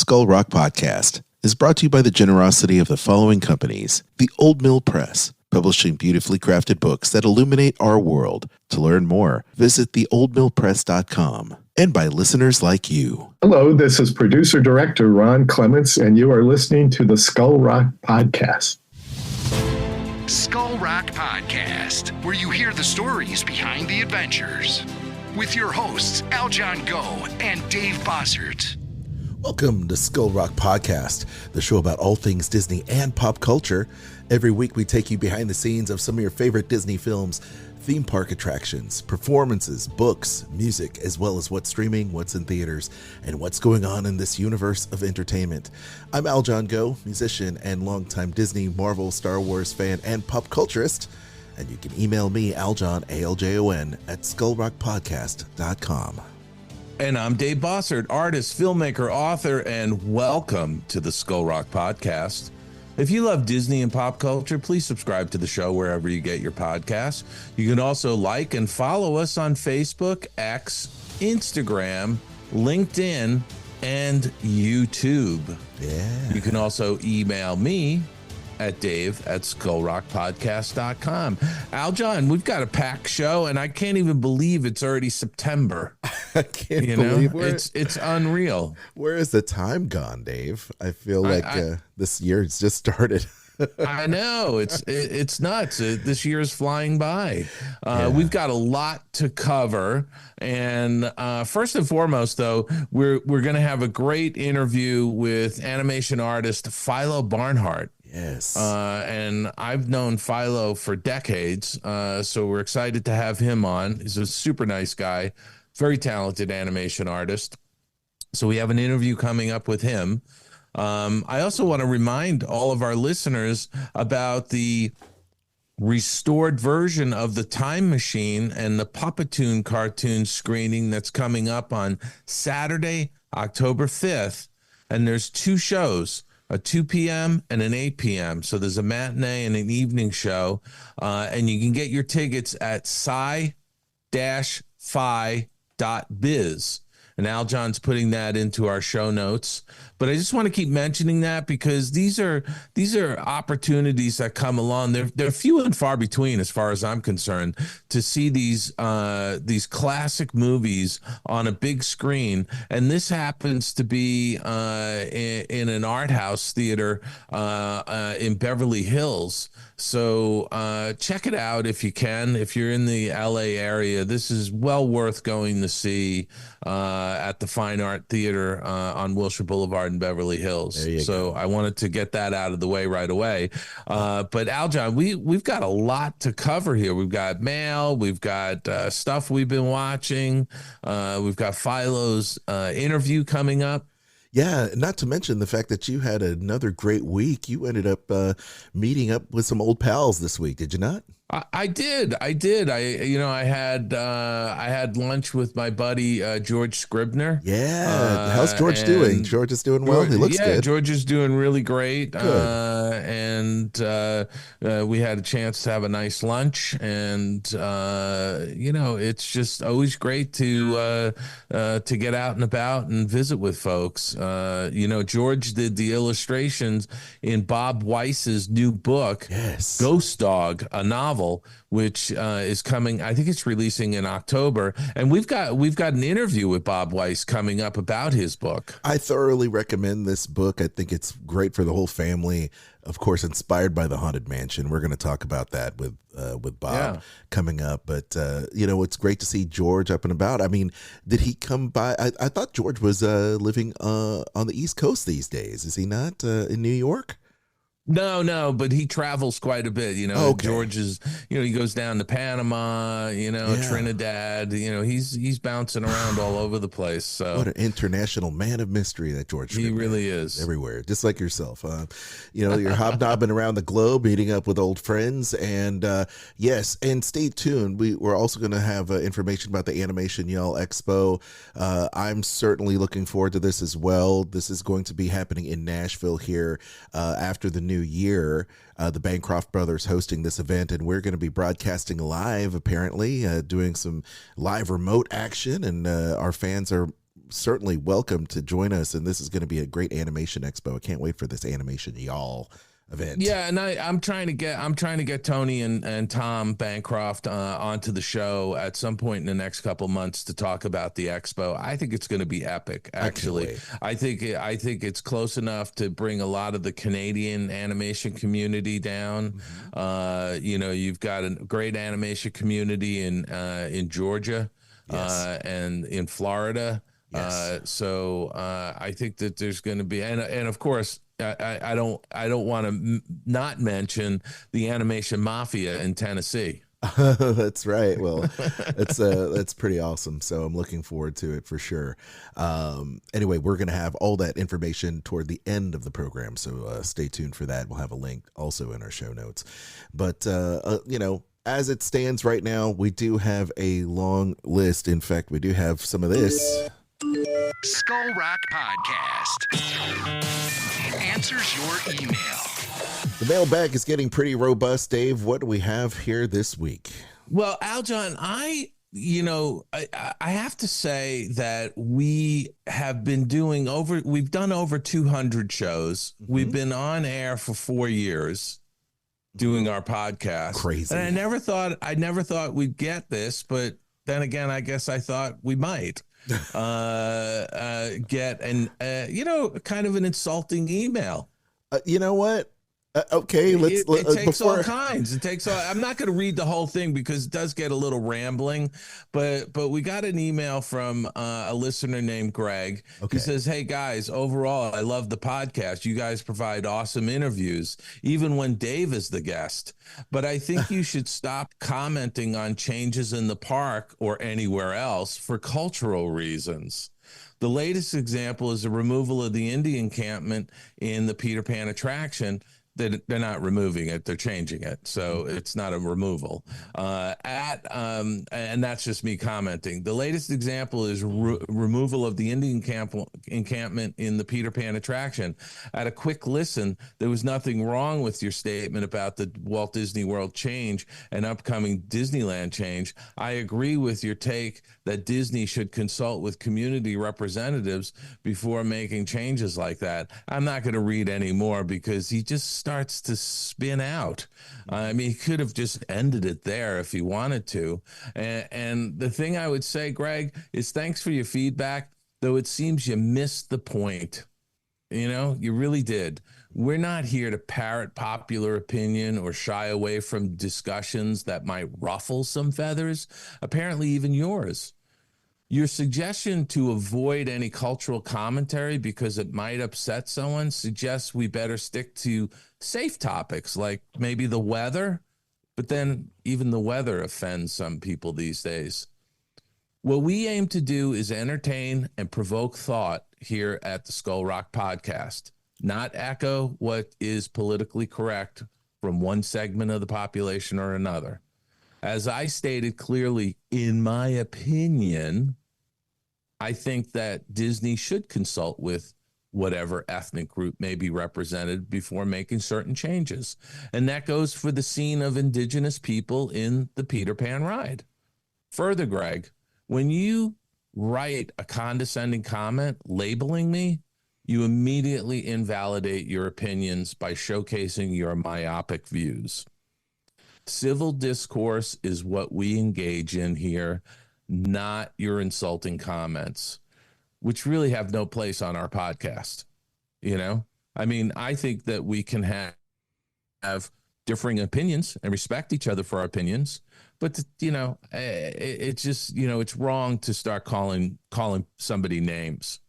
Skull Rock Podcast is brought to you by the generosity of the following companies. The Old Mill Press, publishing beautifully crafted books that illuminate our world. To learn more, visit theoldmillpress.com. And by listeners like you. Hello, this is producer-director Ron Clements, and you are listening to the Skull Rock Podcast. Skull Rock Podcast, where you hear the stories behind the adventures. With your hosts, Aljon Go and Dave Bossert. Welcome to Skull Rock Podcast, the show about all things Disney and pop culture. Every week we take you behind the scenes of some of your favorite Disney films, theme park attractions, performances, books, music, as well as what's streaming, what's in theaters, and what's going on in this universe of entertainment. I'm Aljon Go, musician and longtime Disney, Marvel, Star Wars fan and pop culturist. And you can email me, Aljon, A-L-J-O-N, at skullrockpodcast.com. And I'm Dave Bossert, artist, filmmaker, author, and welcome to the Skull Rock Podcast. If you love Disney and pop culture, please subscribe to the show wherever you get your podcasts. You can also like and follow us on Facebook, X, Instagram, LinkedIn, and YouTube. Yeah. You can also email me at dave@skullrockpodcast.com. Aljon, we've got a packed show, and I can't even believe it's already September. I can't believe it's unreal. Where is the time gone, Dave? I feel like this year has just started. I know it's nuts. This year is flying by. Yeah. We've got a lot to cover, and first and foremost, though, we're going to have a great interview with animation artist Philo Barnhart. Yes. And I've known Philo for decades, so we're excited to have him on. He's a super nice guy, very talented animation artist. So we have an interview coming up with him. I also want to remind all of our listeners about the restored version of The Time Machine and the Puppetoon cartoon screening that's coming up on Saturday, October 5th. And there's two shows, a 2 p.m. and an 8 p.m. So there's a matinee and an evening show. And you can get your tickets at sci-fi.biz. And Aljon's putting that into our show notes. But I just want to keep mentioning that because these are opportunities that come along. They're few and far between, as far as I'm concerned, to see these classic movies on a big screen. And this happens to be in an art house theater in Beverly Hills. So check it out if you can. If you're in the LA area, this is well worth going to see at the Fine Art Theater on Wilshire Boulevard in Beverly Hills. So I wanted to get that out of the way right away. But Aljon, we've got a lot to cover here. We've got mail, we've got stuff we've been watching, we've got Philo's interview coming up. Yeah, not to mention the fact that you had another great week. You ended up meeting up with some old pals this week, did you not? I did. I had lunch with my buddy George Scribner. Yeah. How's George doing? George is doing well. He looks good. George is doing really great. Good. And we had a chance to have a nice lunch. And it's just always great to get out and about and visit with folks. George did the illustrations in Bob Weiss's new book, yes, Ghost Dog, a novel, which is coming. I think it's releasing in October, and we've got an interview with Bob Weiss coming up about his book. I thoroughly recommend this book. I think it's great for the whole family. Of course, inspired by the Haunted Mansion. We're going to talk about that with Bob coming up. But it's great to see George up and about. I mean, did he come by? I thought George was living on the East Coast these days. Is he not in New York? No, but he travels quite a bit. Okay. George is, he goes down to Panama, Trinidad, he's bouncing around all over the place. So what an international man of mystery that George He really is. Everywhere, just like yourself. You're hobnobbing around the globe, meeting up with old friends. And yes, and stay tuned. We're also going to have information about the Animation Y'all Expo. I'm certainly looking forward to this as well. This is going to be happening in Nashville here after the new year. The Bancroft brothers hosting this event, and we're going to be broadcasting live, apparently, doing some live remote action, and our fans are certainly welcome to join us. And this is going to be a great animation expo. I can't wait for this animation y'all event. Yeah, and I'm trying to get Tony and Tom Bancroft onto the show at some point in the next couple months to talk about the expo. I think it's going to be epic. Actually, I think it's close enough to bring a lot of the Canadian animation community down. You've got a great animation community in Georgia, and in Florida. Yes. So I think that there's going to be, and of course, I don't want to not mention the animation mafia in Tennessee. That's right. Well, that's pretty awesome. So I'm looking forward to it for sure. Anyway, we're going to have all that information toward the end of the program. So stay tuned for that. We'll have a link also in our show notes. But, as it stands right now, we do have a long list. In fact, we do have some of this. Skull Rock Podcast answers your email. The mailbag is getting pretty robust. Dave, what do we have here this week? Well, Aljon, I have to say that we have been we've done over 200 shows. Mm-hmm. We've been on air for 4 years doing our podcast. Crazy. And I never thought we'd get this, but then again, I guess I thought we might get kind of an insulting email. You know what? Okay, it takes all kinds. I'm not going to read the whole thing because it does get a little rambling, but we got an email from a listener named Greg. Okay. He says, "Hey guys, overall, I love the podcast. You guys provide awesome interviews, even when Dave is the guest. But I think you should stop commenting on changes in the park or anywhere else for cultural reasons. The latest example is the removal of the Indian encampment in the Peter Pan attraction." They're not removing it; they're changing it, so it's not a removal. And that's just me commenting. The latest example is removal of the Indian encampment in the Peter Pan attraction. At a quick listen, there was nothing wrong with your statement about the Walt Disney World change and upcoming Disneyland change. I agree with your take that Disney should consult with community representatives before making changes like that. I'm not going to read any more because he just starts to spin out. I mean, he could have just ended it there if he wanted to. And the thing I would say, Greg, is thanks for your feedback, though it seems you missed the point. You really did. We're not here to parrot popular opinion or shy away from discussions that might ruffle some feathers, apparently even yours. Your suggestion to avoid any cultural commentary because it might upset someone suggests we better stick to safe topics like maybe the weather, but then even the weather offends some people these days. What we aim to do is entertain and provoke thought here at the Skull Rock Podcast, not echo what is politically correct from one segment of the population or another. As I stated clearly, in my opinion, I think that Disney should consult with whatever ethnic group may be represented before making certain changes. And that goes for the scene of indigenous people in the Peter Pan ride. Further, Greg, when you write a condescending comment labeling me, you immediately invalidate your opinions by showcasing your myopic views. Civil discourse is what we engage in here, not your insulting comments, which really have no place on our podcast. I mean, I think that we can have differing opinions and respect each other for our opinions, but it's just, it's wrong to start calling somebody names.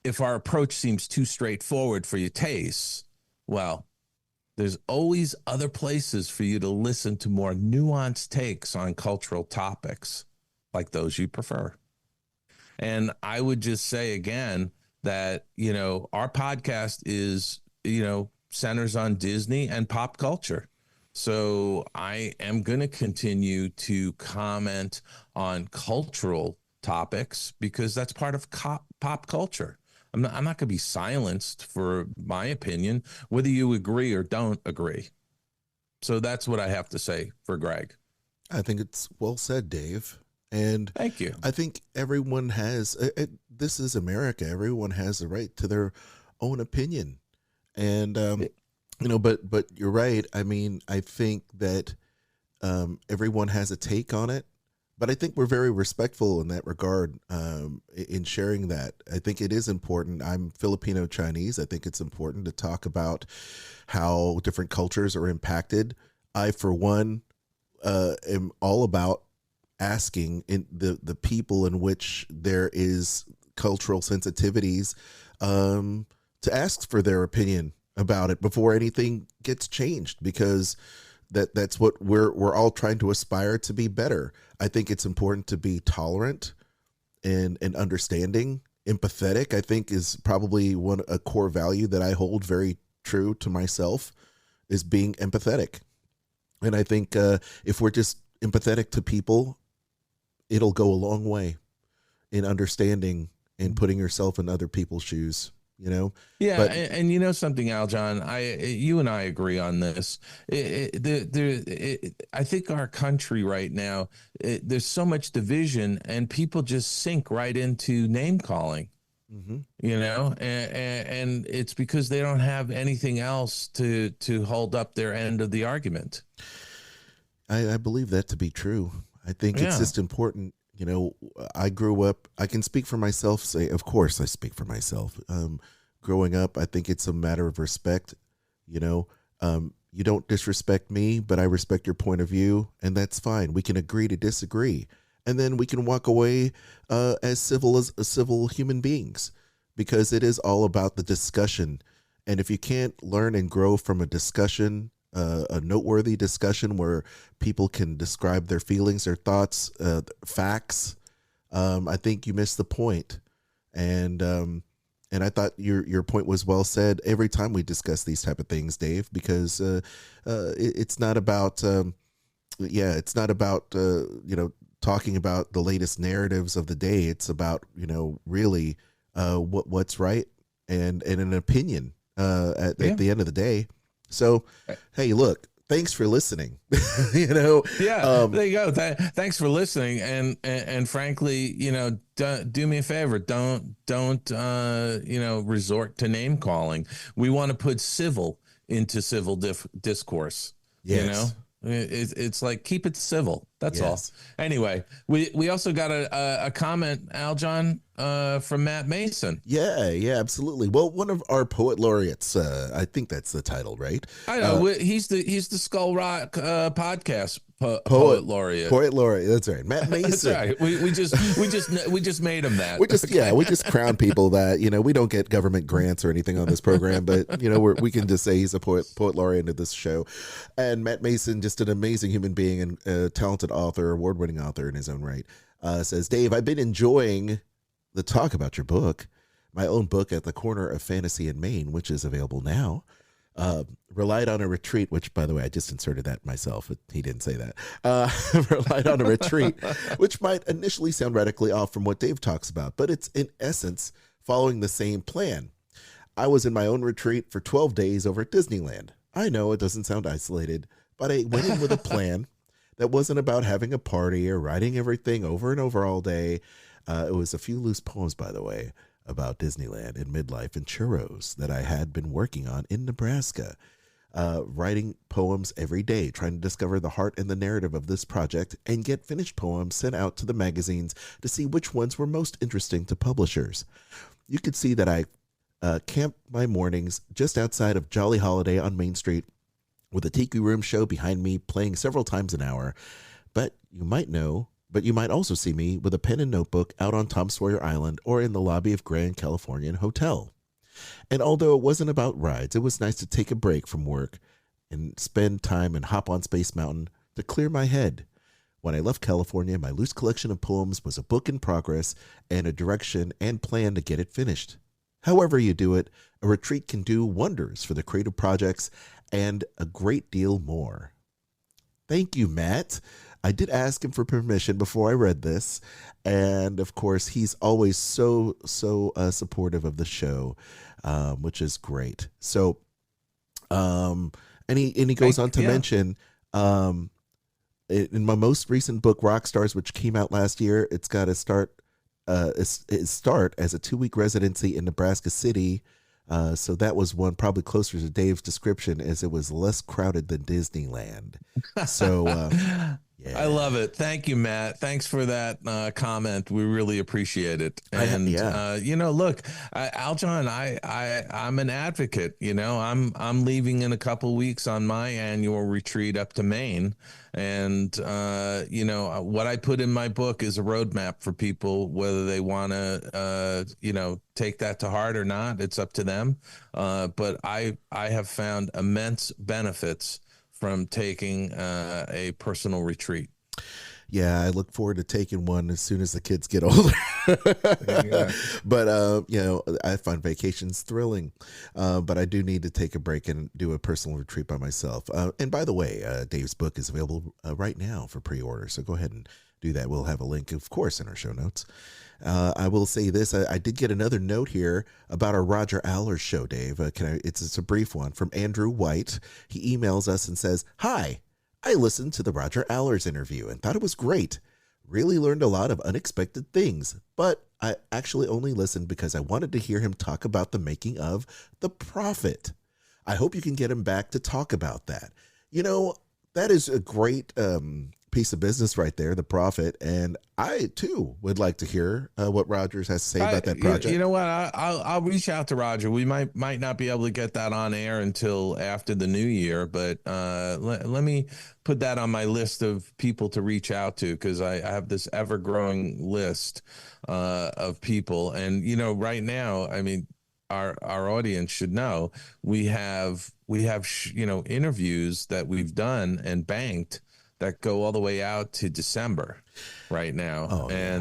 If our approach seems too straightforward for your tastes, well, there's always other places for you to listen to more nuanced takes on cultural topics like those you prefer. And I would just say again that, our podcast is, centers on Disney and pop culture. So I am going to continue to comment on cultural topics because that's part of pop culture. I'm not going to be silenced for my opinion, whether you agree or don't agree. So that's what I have to say for Greg. I think it's well said, Dave. And Thank you. I think everyone has, this is America. Everyone has the right to their own opinion. And, but you're right. I mean, I think that everyone has a take on it, but I think we're very respectful in that regard, in sharing that. I think it is important. I'm Filipino Chinese. I think it's important to talk about how different cultures are impacted. I, for one, am all about asking in the people in which there is cultural sensitivities, to ask for their opinion about it before anything gets changed, because that's what we're all trying to aspire to be better. I think it's important to be tolerant and understanding. Empathetic, I think, is probably a core value that I hold very true to myself, is being empathetic. And I think if we're just empathetic to people, it'll go a long way in understanding and putting yourself in other people's shoes. Yeah, But and you know something, Aljon, you and I agree on this. I think our country right now, there's so much division, and people just sink right into name calling. mm-hmm. And it's because they don't have anything else to hold up their end of the argument. I believe that to be true. I think it's just important. I grew up, I can speak for myself, of course I speak for myself. Growing up, I think it's a matter of respect. You don't disrespect me, but I respect your point of view, and that's fine. We can agree to disagree, and then we can walk away as civil human beings, because it is all about the discussion. And if you can't learn and grow from a discussion, a noteworthy discussion where people can describe their feelings, their thoughts, facts, I think you miss the point. And I thought your point was well said every time we discuss these type of things, Dave, because it's not about it's not about talking about the latest narratives of the day. It's about really what's right and an opinion at the end of the day. So, hey, look, thanks for listening. There you go. Thanks for listening. And frankly, do me a favor. Don't resort to name calling. We want to put civil into civil discourse. Yes. It's like, keep it civil. That's all. Anyway, we also got a comment, Aljon, from Matt Mason. Yeah, absolutely. Well, one of our poet laureates, I think that's the title, right? I know he's the Skull Rock podcast poet laureate. Poet laureate. That's right, Matt Mason. That's right. We just made him that. We just crown people that we don't get government grants or anything on this program, but we can just say he's a poet laureate of this show. And Matt Mason, just an amazing human being and a talented author, award-winning author in his own right, says, Dave, I've been enjoying the talk about your book, my own book, At the Corner of Fantasy in Maine, which is available now. Relied on a retreat, which, by the way, I just inserted that myself. He didn't say that. Relied on a retreat, which might initially sound radically off from what Dave talks about, but it's in essence following the same plan. I was in my own retreat for 12 days over at Disneyland. I know it doesn't sound isolated, but I went in with a plan that wasn't about having a party or writing everything over and over all day. It was a few loose poems, by the way, about Disneyland and midlife and churros that I had been working on in Nebraska. Writing poems every day, trying to discover the heart and the narrative of this project and get finished poems sent out to the magazines to see which ones were most interesting to publishers. You could see that I camped my mornings just outside of Jolly Holiday on Main Street with a tiki room show behind me playing several times an hour. But you might also see me with a pen and notebook out on Tom Sawyer Island or in the lobby of Grand Californian Hotel. And although it wasn't about rides, it was nice to take a break from work and spend time and hop on Space Mountain to clear my head. When I left California, my loose collection of poems was a book in progress and a direction and plan to get it finished. However you do it, a retreat can do wonders for the creative projects and a great deal more. Thank you, Matt. I did ask him for permission before I read this, and of course, he's always so supportive of the show, which is great. So, and he goes on to mention, in my most recent book, Rockstars, which came out last year, it's got to start as a 2-week residency in Nebraska City. So that was one probably closer to Dave's description, as it was less crowded than Disneyland. So yeah. I love it. Thank you, Matt. Thanks for that comment. We really appreciate it. And look, Aljon, I'm an advocate. I'm leaving in a couple weeks on my annual retreat up to Maine, and what I put in my book is a roadmap for people, whether they want to take that to heart or not. It's up to them. But I have found immense benefits from taking a personal retreat. Yeah, I look forward to taking one as soon as the kids get older. But I find vacations thrilling. But I do need to take a break and do a personal retreat by myself. And by the way, Dave's book is available right now for pre-order. So go ahead and do that. We'll have a link, of course, in our show notes. I will say this. I did get another note here about our Roger Allers show, Dave. It's a brief one from Andrew White. He emails us and says, "Hi, I listened to the Roger Allers interview and thought it was great. Really learned a lot of unexpected things, but I actually only listened because I wanted to hear him talk about the making of The Prophet. I hope you can get him back to talk about that." That is a great piece of business right there, The Prophet, and I too would like to hear what Rogers has to say about that project. You know what? I'll reach out to Roger. We might not be able to get that on air until after the new year, but let me put that on my list of people to reach out to, because I have this ever-growing list of people, and right now, I mean, our audience should know we have interviews that we've done and banked that go all the way out to December right now. Oh, yeah.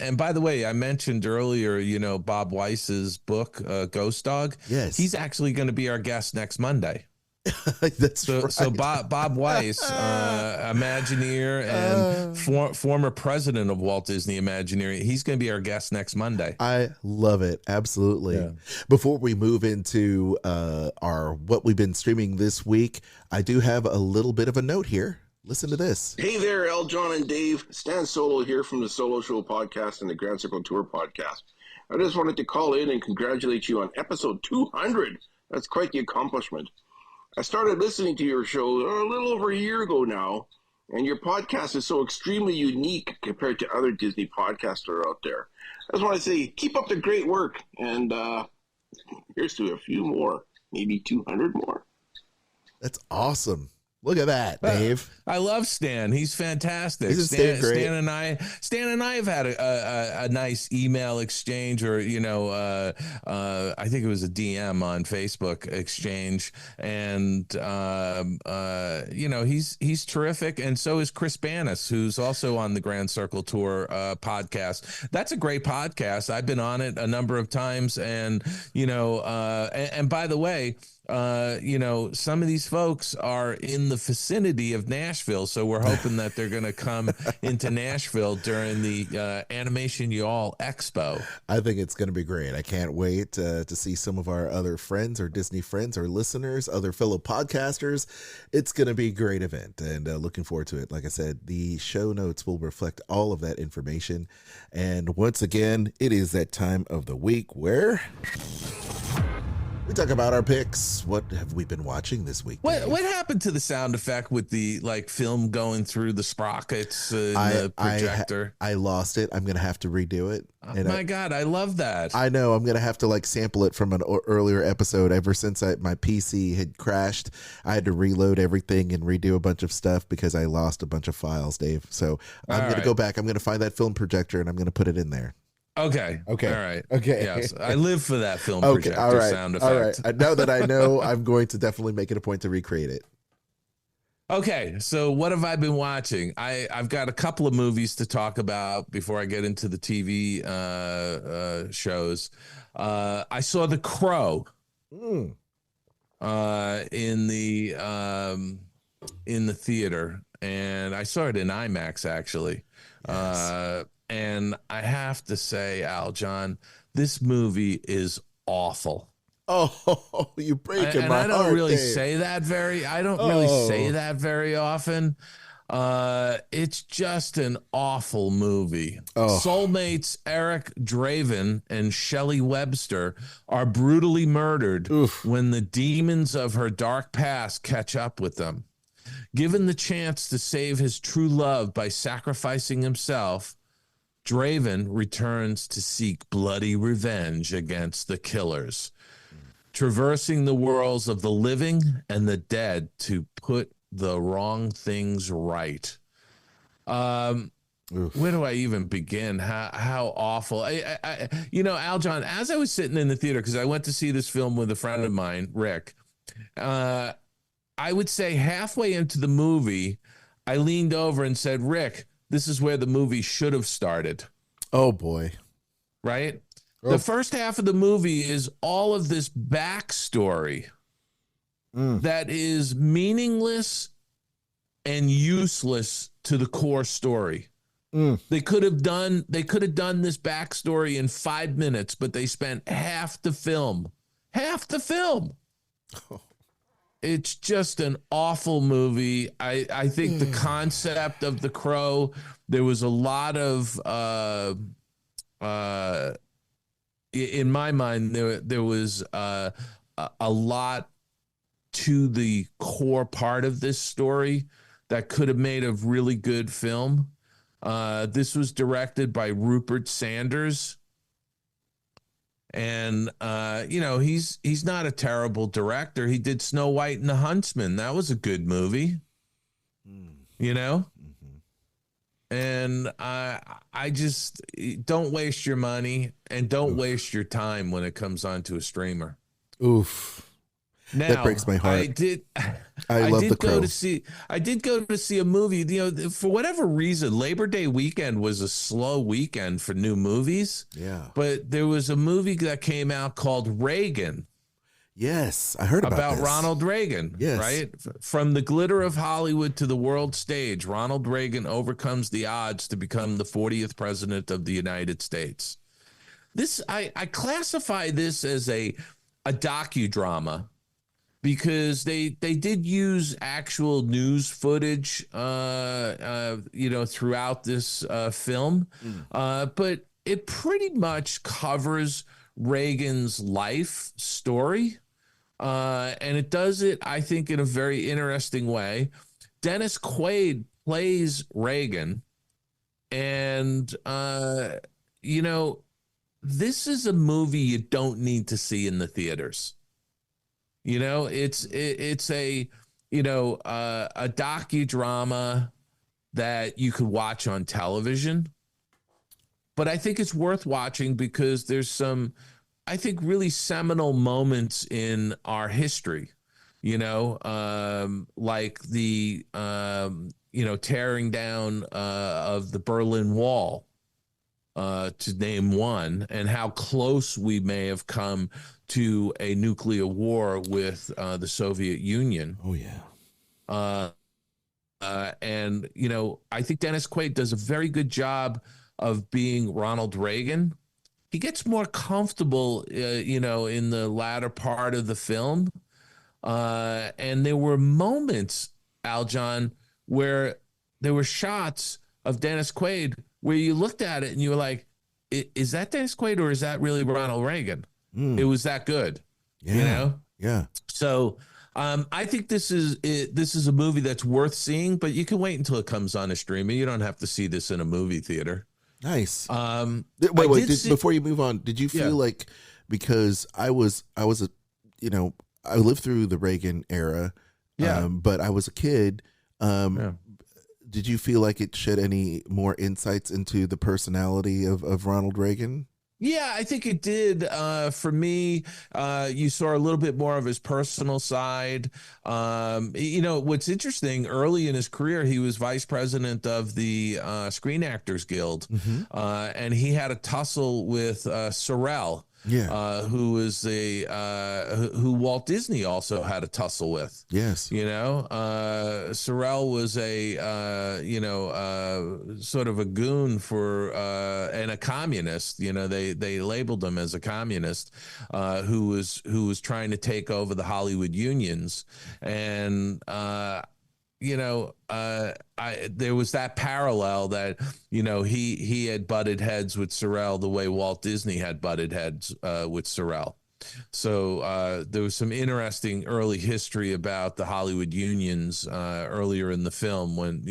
And by the way, I mentioned earlier, Bob Weiss's book, Ghost Dog. Yes. He's actually going to be our guest next Monday. That's right. So Bob Weiss, Imagineer and former president of Walt Disney Imagineering, he's going to be our guest next Monday. I love it. Absolutely. Yeah. Before we move into what we've been streaming this week, I do have a little bit of a note here. Listen to this. Hey there, Aljon and Dave. Stan Solo here from the Solo Show podcast and the Grand Circle Tour podcast. I just wanted to call in and congratulate you on episode 200. That's quite the accomplishment. I started listening to your show a little over a year ago now, and your podcast is so extremely unique compared to other Disney podcasts that are out there. I just want to say, keep up the great work, and here's to a few more, maybe 200 more. That's awesome. Look at that, Dave. I love Stan. He's fantastic. Stan and I have had a nice email exchange, or I think it was a DM on Facebook exchange, and he's terrific, and so is Chris Banis, who's also on the Grand Circle Tour podcast. That's a great podcast. I've been on it a number of times, and and by the way, some of these folks are in the vicinity of Nashville, so we're hoping that they're going to come into Nashville during the Animation Y'all Expo. I think it's going to be great. I can't wait to see some of our other friends, or Disney friends, or listeners, other fellow podcasters. It's going to be a great event, and looking forward to it. Like I said, the show notes will reflect all of that information. And once again, it is that time of the week where we talk about our picks. What have we been watching this week? What happened to the sound effect with the film going through the sprockets in the projector? I lost it. I'm going to have to redo it. Oh my God, I love that. I know. I'm going to have to sample it from an earlier episode. Ever since my PC had crashed, I had to reload everything and redo a bunch of stuff because I lost a bunch of files, Dave. So I'm going to go back. I'm going to find that film projector and I'm going to put it in there. Okay. All right. Okay. Yes, I live for that film projector sound effect. All right. Now that I know, I'm going to definitely make it a point to recreate it. Okay, so what have I been watching? I've got a couple of movies to talk about before I get into the TV shows. I saw The Crow in the theater, and I saw it in IMAX actually. Yes. And I have to say, Aljon, this movie is awful. Oh, you're breaking my heart. I don't really Dave. say that very. I don't really say that very often. It's just an awful movie. Oh. Soulmates Eric Draven and Shelley Webster are brutally murdered when the demons of her dark past catch up with them. Given the chance to save his true love by sacrificing himself, Draven returns to seek bloody revenge against the killers, traversing the worlds of the living and the dead to put the wrong things right. Where do I even begin? How awful. Aljon, as I was sitting in the theater, because I went to see this film with a friend of mine, Rick, I would say halfway into the movie, I leaned over and said, Rick, this is where the movie should have started. Oh, boy. Right? Oh. The first half of the movie is all of this backstory that is meaningless and useless to the core story. They could have done this backstory in 5 minutes, but they spent half the film. Oh. It's just an awful movie. I think the concept of the crow, there was a lot of in my mind there was a lot to the core part of this story that could have made a really good film. This was directed by Rupert Sanders. And, he's not a terrible director. He did Snow White and the Huntsman. That was a good movie, And I just don't waste your money and don't waste your time when it comes onto a streamer. Oof. Now, that breaks my heart. I love The Crow. I did go to see a movie. For whatever reason, Labor Day weekend was a slow weekend for new movies. Yeah. But there was a movie that came out called Reagan. Yes, I heard about this. Ronald Reagan. Yes. Right? From the glitter of Hollywood to the world stage, Ronald Reagan overcomes the odds to become the 40th president of the United States. I classify this as a docudrama, because they did use actual news footage, throughout this film, but it pretty much covers Reagan's life story, and it does it, I think, in a very interesting way. Dennis Quaid plays Reagan, and this is a movie you don't need to see in the theaters. It's a docudrama that you could watch on television, but I think it's worth watching because there's some, I think, really seminal moments in our history, like the, tearing down of the Berlin Wall, to name one, and how close we may have come to a nuclear war with the Soviet Union. Oh, yeah. And, I think Dennis Quaid does a very good job of being Ronald Reagan. He gets more comfortable, in the latter part of the film. And there were moments, Aljon, where there were shots of Dennis Quaid where you looked at it and you were like, is that Dennis Quaid or is that really Ronald Reagan? It was that good, Yeah. So I think this is a movie that's worth seeing, but you can wait until it comes on a streamer. You don't have to see this in a movie theater. Nice. Before you move on, did you feel like, because I lived through the Reagan era, but I was a kid. Did you feel like it shed any more insights into the personality of Ronald Reagan? Yeah, I think it did. For me, you saw a little bit more of his personal side. What's interesting, early in his career, he was vice president of the Screen Actors Guild, and he had a tussle with Sorrell. Who was who Walt Disney also had a tussle with. Yes. Sorrell was a sort of a goon for and a communist. They labeled him as a communist who was trying to take over the Hollywood unions. And there was that parallel that, he had butted heads with Sorrell the way Walt Disney had butted heads with Sorrell. So there was some interesting early history about the Hollywood unions earlier in the film when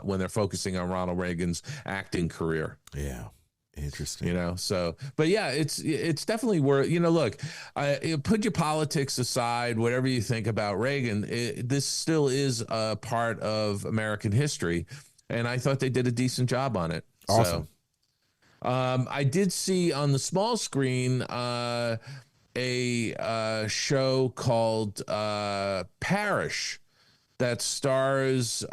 when they're focusing on Ronald Reagan's acting career. Yeah. Interesting. But yeah, it's definitely worth, look, put your politics aside, whatever you think about Reagan, this still is a part of American history. And I thought they did a decent job on it. Awesome. So, I did see on the small screen, a show called Parish that stars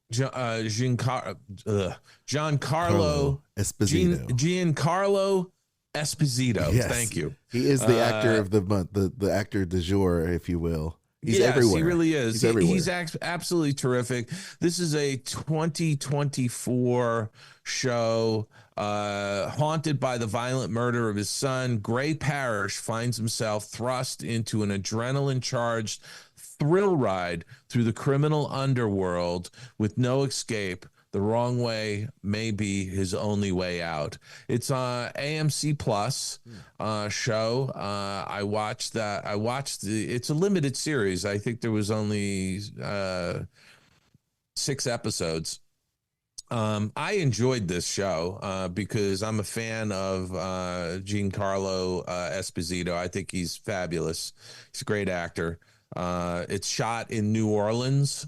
Giancarlo Esposito. Giancarlo Esposito. Yes. Thank you. He is the actor of the month, the actor du jour, if you will. He's yes, everywhere. He really is. He's everywhere. He's absolutely terrific. This is a 2024 show. Haunted by the violent murder of his son, Gray Parish finds himself thrust into an adrenaline-charged thrill ride through the criminal underworld with no escape. The wrong way may be his only way out. It's a AMC Plus show. I watched that. It's a limited series. I think there was only 6 episodes. I enjoyed this show because I'm a fan of Giancarlo Esposito. I think he's fabulous. He's a great actor. It's shot in New Orleans.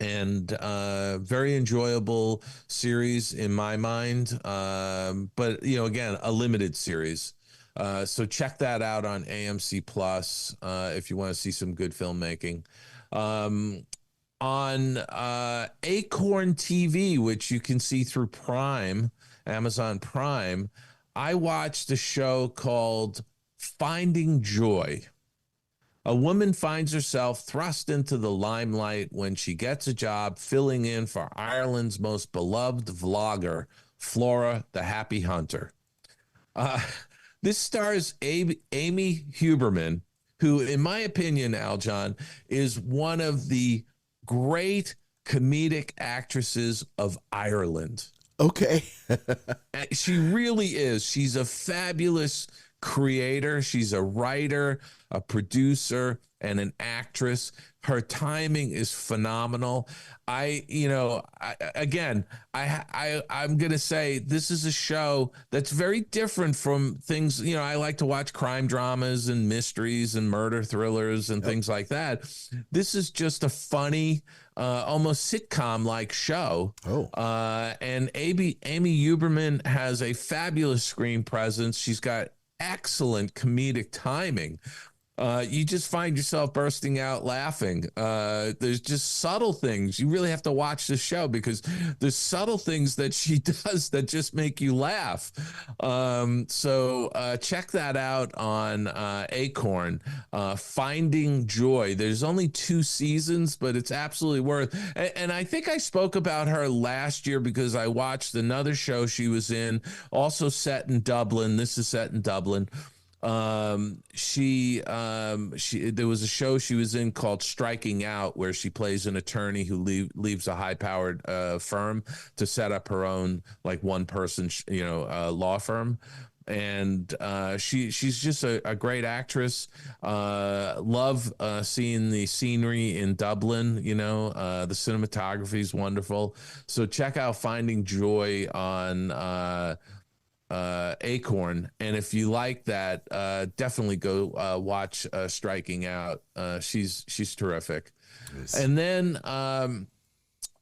And very enjoyable series in my mind. But, again, a limited series. So check that out on AMC Plus if you want to see some good filmmaking. On Acorn TV, which you can see through Prime, Amazon Prime, I watched a show called Finding Joy. A woman finds herself thrust into the limelight when she gets a job filling in for Ireland's most beloved vlogger, Flora the Happy Hunter. This stars Amy Huberman, who, in my opinion, Aljon, is one of the great comedic actresses of Ireland. Okay. She really is. She's a fabulous creator. She's a writer, a producer, and an actress. Her timing is phenomenal. I'm going to say this is a show that's very different from things, I like to watch crime dramas and mysteries and murder thrillers and things like that. This is just a funny, almost sitcom-like show. And Amy Huberman has a fabulous screen presence. She's got excellent comedic timing. You just find yourself bursting out laughing. There's just subtle things. You really have to watch the show because there's subtle things that she does that just make you laugh. So check that out on Acorn, Finding Joy. There's only 2 seasons, but it's absolutely worth. And I think I spoke about her last year because I watched another show she was in, also set in Dublin. This is set in Dublin. There was a show she was in called Striking Out, where she plays an attorney who leaves a high-powered firm to set up her own one-person law firm. And she's just a great actress. Love seeing the scenery in Dublin. The cinematography is wonderful. So check out Finding Joy on Acorn, and if you like that, definitely go watch Striking Out. She's terrific. Nice. And then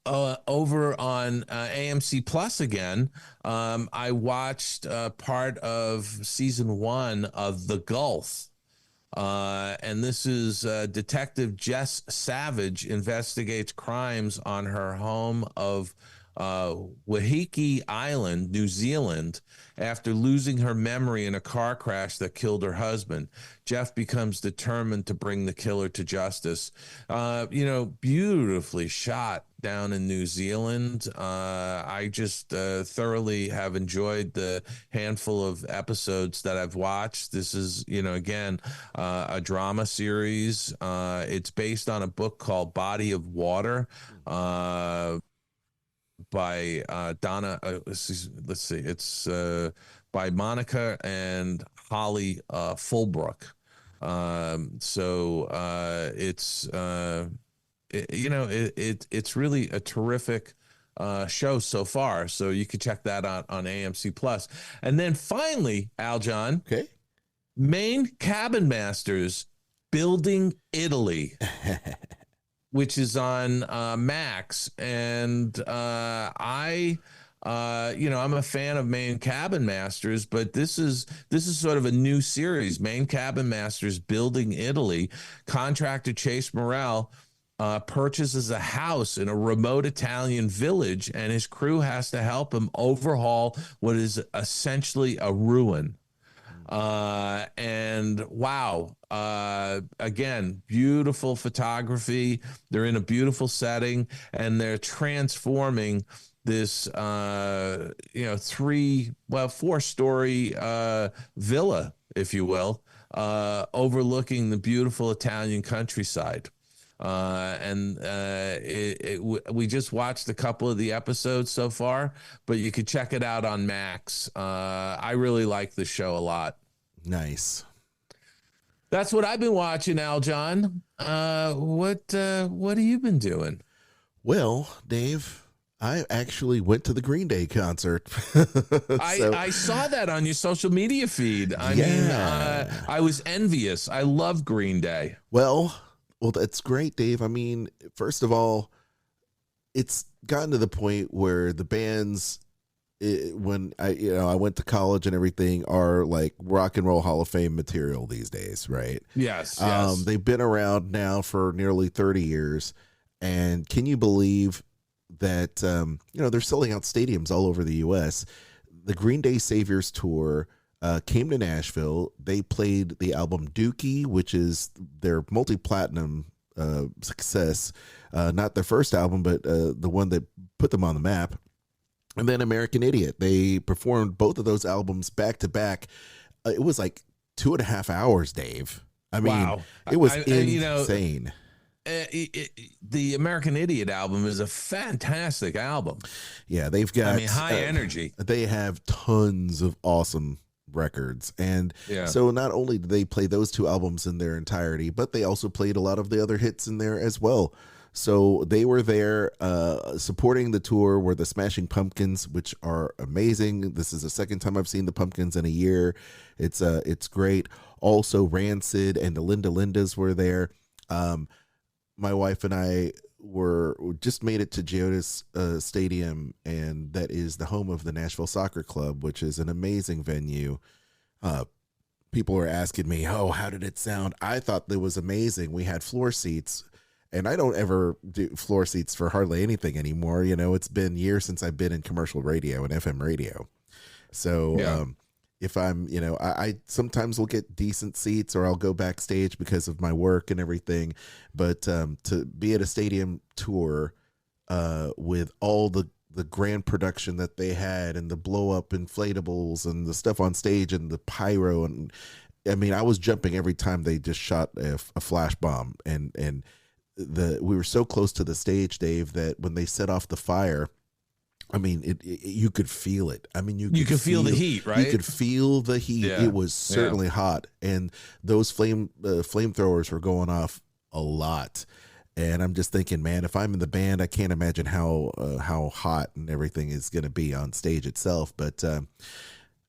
over on AMC Plus again, I watched part of season 1 of The Gulf. And this is Detective Jess Savage investigates crimes on her home of Wahiki Island, New Zealand, after losing her memory in a car crash that killed her husband. Jeff becomes determined to bring the killer to justice. Beautifully shot down in New Zealand. I just thoroughly have enjoyed the handful of episodes that I've watched. This is, again, a drama series. It's based on a book called Body of Water. By Donna, let's see, it's by Monica and Holly Fulbrook. It's really a terrific show so far. So you can check that out on AMC Plus. And then finally, Aljon, Okay. Maine Cabin Masters Building Italy. Which is on Max, and I'm a fan of Maine Cabin Masters, but this is sort of a new series. Maine Cabin Masters Building Italy. Contractor Chase Morrell purchases a house in a remote Italian village, and his crew has to help him overhaul what is essentially a ruin. And wow, again, beautiful photography. They're in a beautiful setting, and they're transforming this, 4-story villa, if you will, overlooking the beautiful Italian countryside. We just watched a couple of the episodes so far, but you could check it out on Max. I really like the show a lot. Nice. That's what I've been watching, Aljon. What have you been doing? Well, Dave, I actually went to the Green Day concert. I saw that on your social media feed. I mean, I was envious. I love Green Day. Well, that's great, Dave. I mean, first of all, it's gotten to the point where the bands, when I went to college and everything, are like Rock and Roll Hall of Fame material these days, right? Yes. They've been around now for nearly 30 years. And can you believe that, they're selling out stadiums all over the U.S. The Green Day Saviors Tour came to Nashville. They played the album Dookie, which is their multi-platinum success. Not their first album, but the one that put them on the map. And then American Idiot. They performed both of those albums back to back. It was like 2.5 hours, Dave. I mean, wow. It was insane. The American Idiot album is a fantastic album. Yeah, they've got high energy. They have tons of awesome records. And so not only did they play those two albums in their entirety, but they also played a lot of the other hits in there as well. So they were there supporting the tour were the Smashing Pumpkins, which are amazing. This is the second time I've seen the Pumpkins in a year. It's great. Also Rancid and the Linda Lindas were there. My wife and I just made it to Geodis Stadium, and that is the home of the Nashville Soccer Club, which is an amazing venue. People are asking me, oh, how did it sound? I thought it was amazing. We had floor seats, and I don't ever do floor seats for hardly anything anymore. It's been years since I've been in commercial radio and FM radio. So if I'm, I sometimes will get decent seats, or I'll go backstage because of my work and everything. But to be at a stadium tour with all the grand production that they had, and the blow up inflatables and the stuff on stage and the pyro, and I was jumping every time they just shot a flash bomb, and we were so close to the stage, Dave, that when they set off the fire, you could feel it. You could feel the heat, right? You could feel the heat. Yeah. It was certainly hot, and those flamethrowers were going off a lot. And I'm just thinking, man, if I'm in the band, I can't imagine how hot and everything is going to be on stage itself. But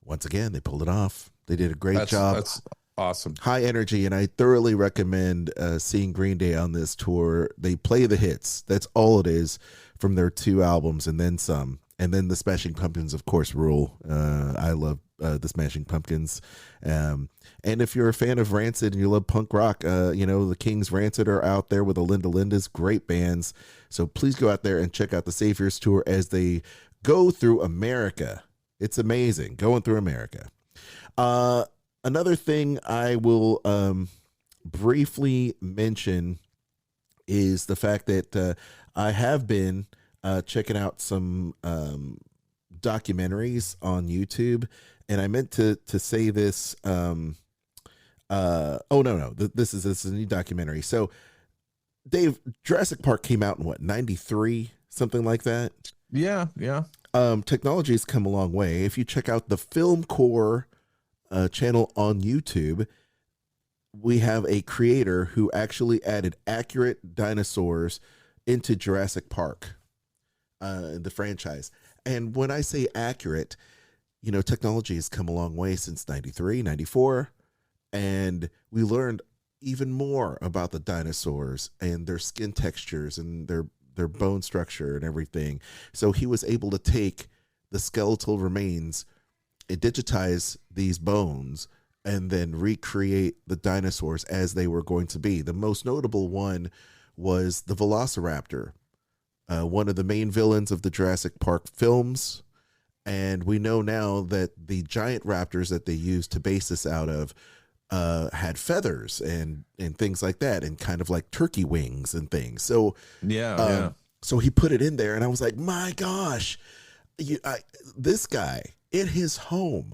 once again, they pulled it off. They did a great job. That's awesome. High energy, and I thoroughly recommend seeing Green Day on this tour. They play the hits. That's all it is from their two albums, and then some. And then the Smashing Pumpkins, of course, rule. I love the Smashing Pumpkins. And if you're a fan of Rancid and you love punk rock, the Kings Rancid are out there with the Linda Lindas, great bands. So please go out there and check out the Saviors Tour as they go through America. It's amazing, going through America. Another thing I will briefly mention is the fact that I have been checking out some documentaries on YouTube, and I meant to say this. This is a new documentary. So, Dave, Jurassic Park came out in what, 93, something like that. Yeah. Technology has come a long way. If you check out the Film Core channel on YouTube, we have a creator who actually added accurate dinosaurs into Jurassic Park, the franchise. And when I say accurate, technology has come a long way since 93, 94. And we learned even more about the dinosaurs and their skin textures and their bone structure and everything. So he was able to take the skeletal remains and digitize these bones and then recreate the dinosaurs as they were going to be. The most notable one was the Velociraptor, one of the main villains of the Jurassic Park films. And we know now that the giant raptors that they used to base this out of had feathers and things like that, and kind of like turkey wings and things. So so he put it in there, and I was like, my gosh, this guy in his home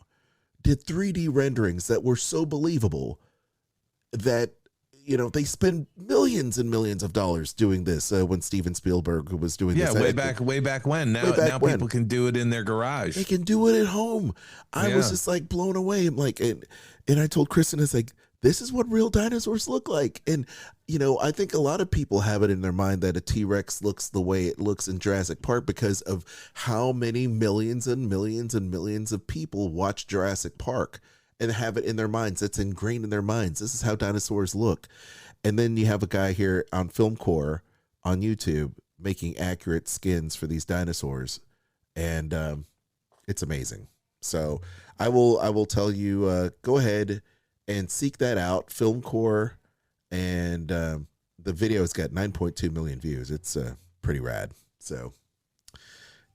did 3D renderings that were so believable that they spend millions and millions of dollars doing this when Steven Spielberg was doing this. Way back when. Now people can do it in their garage. They can do it at home. I was just like blown away. I'm like, and I told Kristen, it's like, this is what real dinosaurs look like. And, I think a lot of people have it in their mind that a T-Rex looks the way it looks in Jurassic Park because of how many millions and millions and millions of people watch Jurassic Park and have it in their minds. It's ingrained in their minds. This is how dinosaurs look. And then you have a guy here on Film Core on YouTube making accurate skins for these dinosaurs. And it's amazing. So I will tell you, go ahead and seek that out, Film Core. And the video's got 9.2 million views. It's pretty rad. So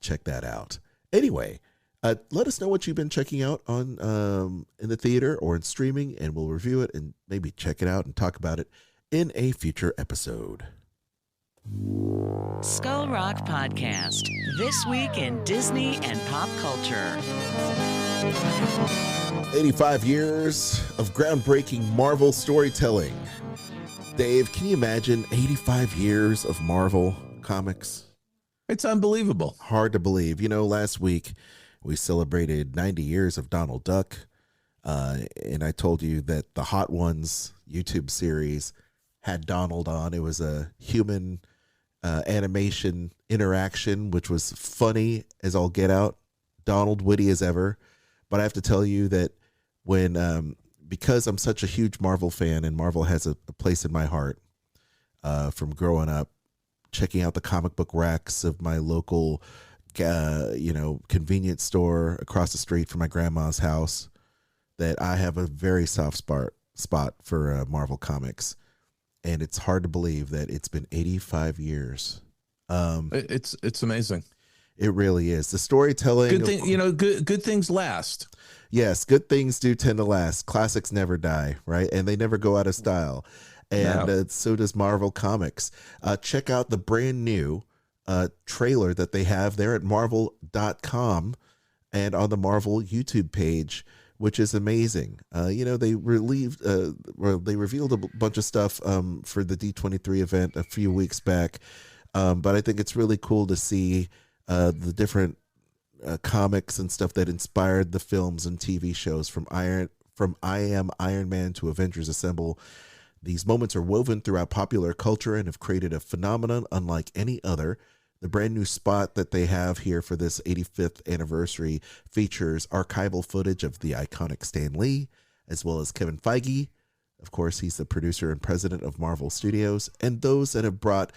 check that out. Anyway, let us know what you've been checking out on in the theater or in streaming, and we'll review it and maybe check it out and talk about it in a future episode. Skull Rock Podcast. This week in Disney and pop culture. 85 years of groundbreaking Marvel storytelling. Dave, can you imagine 85 years of Marvel comics? It's unbelievable. Hard to believe. Last week we celebrated 90 years of Donald Duck. And I told you that the Hot Ones YouTube series had Donald on. It was a human animation interaction, which was funny as all get out. Donald, witty as ever. But I have to tell you that because I'm such a huge Marvel fan, and Marvel has a place in my heart from growing up, checking out the comic book racks of my local, convenience store across the street from my grandma's house, that I have a very soft spot for Marvel comics. And it's hard to believe that it's been 85 years. It's amazing. It really is. The storytelling. Good things last. Yes, good things do tend to last. Classics never die, right? And they never go out of style. And so does Marvel Comics. Check out the brand new trailer that they have there at marvel.com and on the Marvel YouTube page, which is amazing. They revealed a bunch of stuff for the D23 event a few weeks back. But I think it's really cool to see the different comics and stuff that inspired the films and TV shows from I Am Iron Man to Avengers Assemble. These moments are woven throughout popular culture and have created a phenomenon unlike any other. The brand new spot that they have here for this 85th anniversary features archival footage of the iconic Stan Lee, as well as Kevin Feige. Of course, he's the producer and president of Marvel Studios, and those that have brought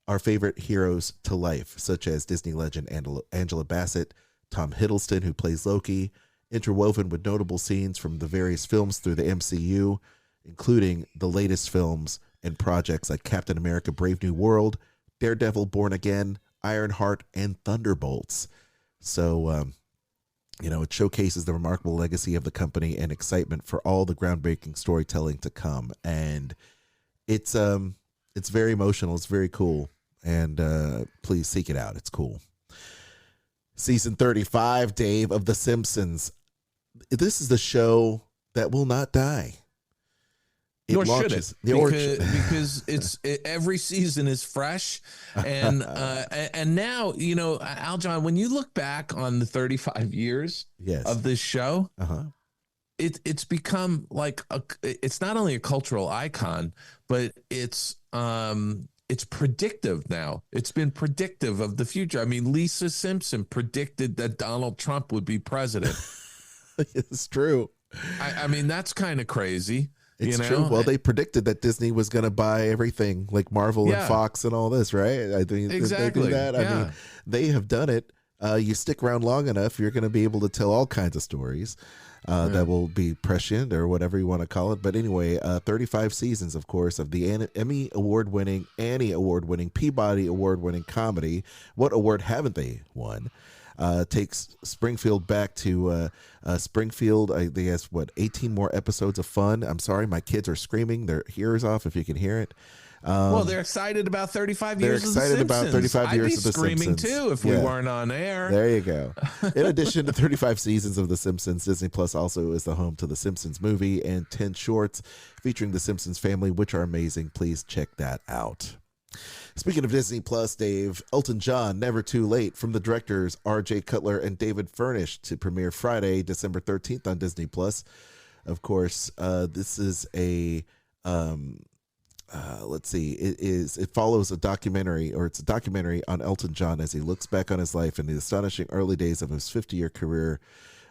our favorite heroes to life, such as Disney legend Angela Bassett, Tom Hiddleston, who plays Loki, interwoven with notable scenes from the various films through the MCU, including the latest films and projects like Captain America Brave New World, Daredevil Born Again, Ironheart, and Thunderbolts. So, it showcases the remarkable legacy of the company and excitement for all the groundbreaking storytelling to come. And it's very emotional. It's very cool. And please seek it out. It's cool. Season 35, Dave, of The Simpsons. This is the show that will not die. Nor should it, because every season is fresh, and now Aljon, when you look back on the 35 years of this show, it's become like it's not only a cultural icon, but it's predictive now. It's been predictive of the future. I mean, Lisa Simpson predicted that Donald Trump would be president. It's true. I mean, that's kind of crazy. It's true. Well, they predicted that Disney was going to buy everything, like Marvel and Fox and all this, right? I think exactly. They do that. I mean, they have done it. You stick around long enough, you're going to be able to tell all kinds of stories that will be prescient or whatever you want to call it. But anyway, 35 seasons, of course, of the Emmy award-winning, Annie award-winning, Peabody award-winning comedy. What award haven't they won? Takes Springfield back to Springfield. They has 18 more episodes of fun. I'm sorry, my kids are screaming their ears off if you can hear it. Well, they're excited about 35 years of The Simpsons. They're excited about 35 years of The Simpsons. I'd be screaming too if we weren't on air. There you go. In addition to 35 seasons of The Simpsons, Disney Plus also is the home to The Simpsons movie and 10 shorts featuring the Simpsons family, which are amazing. Please check that out. Speaking of Disney Plus, Dave, Elton John, Never Too Late, from the directors R.J. Cutler and David Furnish, to premiere Friday, December 13th on Disney Plus. Of course, this is a it follows a documentary, or it's a documentary on Elton John as he looks back on his life in the astonishing early days of his 50-year career,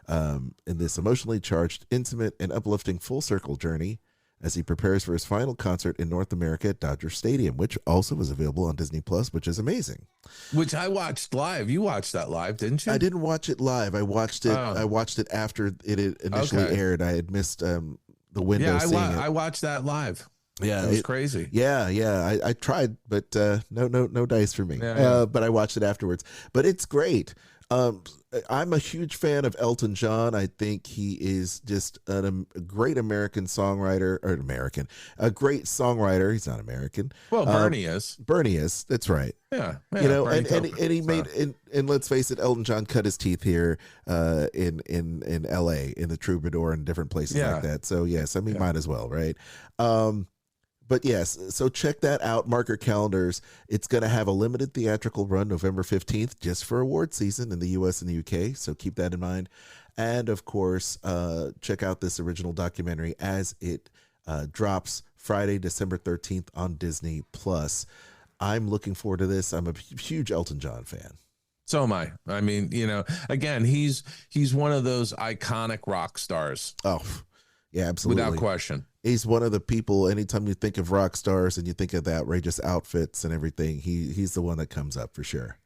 in this emotionally charged, intimate, and uplifting full circle journey as he prepares for his final concert in North America at Dodger Stadium, which also was available on Disney Plus, which is amazing. Which I watched live. You watched that live, didn't you? I didn't watch it live. I watched it. I watched it after it initially aired. I had missed the window. Yeah, I watched that live. Yeah, it was crazy. Yeah. I tried, but no dice for me. But I watched it afterwards. But it's great. I'm a huge fan of Elton John. I think he is just a great American songwriter, a great songwriter. He's not American. Well, Bernie is. Bernie is. That's right. Yeah. And he made, and let's face it, Elton John cut his teeth here in LA, in the Troubadour and different places like that. So yes, I mean, might as well, right? But yes, so check that out. Mark your calendars. It's going to have a limited theatrical run November 15th, just for award season in the US and the UK. So keep that in mind. And of course, check out this original documentary as it drops Friday, December 13th on Disney Plus. I'm looking forward to this. I'm a huge Elton John fan. So am I. I mean, again, he's one of those iconic rock stars. Oh, yeah, absolutely. Without question. He's one of the people, anytime you think of rock stars and you think of the outrageous outfits and everything, he's the one that comes up for sure.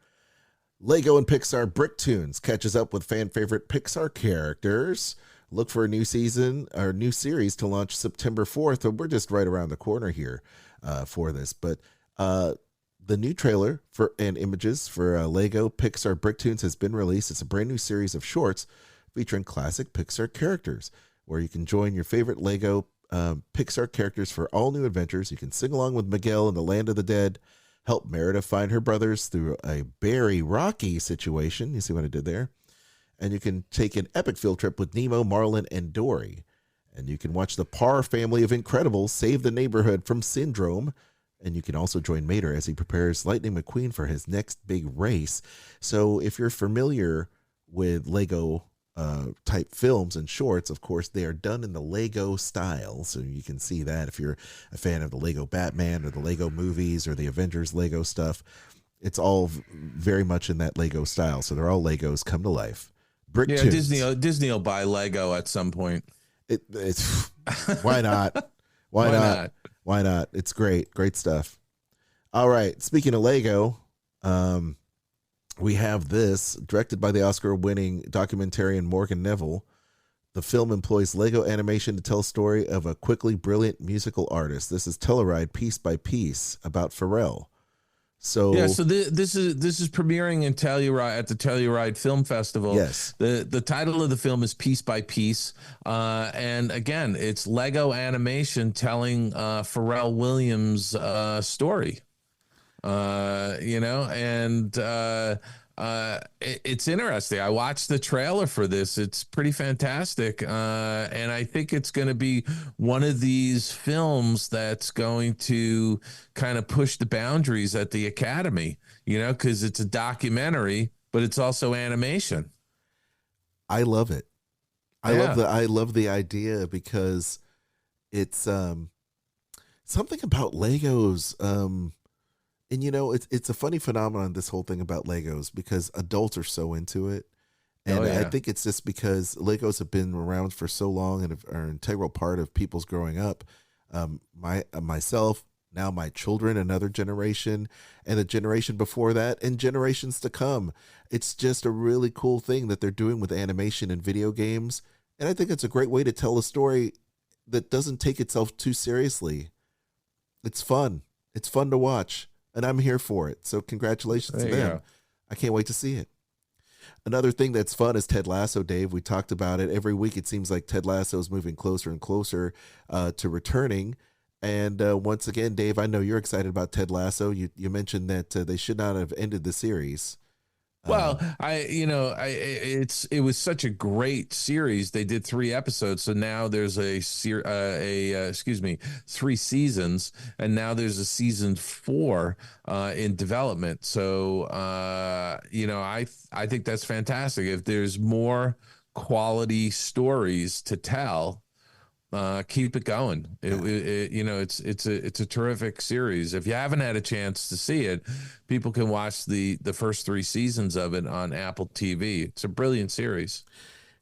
Lego and Pixar Bricktoons catches up with fan favorite Pixar characters. Look for a new season or new series to launch September 4th. And we're just right around the corner here for this. But the new trailer and images for Lego Pixar Bricktoons has been released. It's a brand new series of shorts featuring classic Pixar characters, where you can join your favorite Lego Pixar characters for all new adventures. You can sing along with Miguel in the Land of the Dead, help Merida find her brothers through a very rocky situation. You see what I did there? And you can take an epic field trip with Nemo, Marlin, and Dory. And you can watch the Parr family of Incredibles save the neighborhood from Syndrome. And you can also join Mater as he prepares Lightning McQueen for his next big race. So if you're familiar with Lego type films and shorts, of course, they are done in the Lego style. So you can see that if you're a fan of the Lego Batman or the Lego movies or the Avengers Lego stuff, it's all very much in that Lego style. So they're all Legos come to life. Bricktoons. Disney will buy Lego at some point. It's why not? Why not? It's great stuff. All right. Speaking of Lego, we have this directed by the Oscar-winning documentarian Morgan Neville. The film employs Lego animation to tell a story of a quickly brilliant musical artist. This is Telluride Piece by Piece about Pharrell. So yeah, so this is premiering in Telluride at the Telluride Film Festival. Yes. The title of the film is Piece by Piece, and again, it's Lego animation telling Pharrell Williams' story. It's interesting. I watched the trailer for this. It's pretty fantastic. And I think it's going to be one of these films that's going to kind of push the boundaries at the Academy, because it's a documentary, but it's also animation. I love it. I love the idea because it's something about Legos. And it's a funny phenomenon, this whole thing about Legos, because adults are so into it. And I think it's just because Legos have been around for so long and are an integral part of people's growing up. Myself, now my children, another generation, and the generation before that, and generations to come. It's just a really cool thing that they're doing with animation and video games. And I think it's a great way to tell a story that doesn't take itself too seriously. It's fun. It's fun to watch. And I'm here for it. So congratulations to them. I can't wait to see it. Another thing that's fun is Ted Lasso, Dave. We talked about it. Every week it seems like Ted Lasso is moving closer and closer to returning. And once again, Dave, I know you're excited about Ted Lasso. You mentioned that they should not have ended the series. Well, it was such a great series. They did 3 episodes, so now there's 3 seasons, and now there's a season 4 in development. So, I think that's fantastic. If there's more quality stories to tell, keep it going. It's a terrific series. If you haven't had a chance to see it, people can watch the first 3 seasons of it on Apple TV. It's a brilliant series.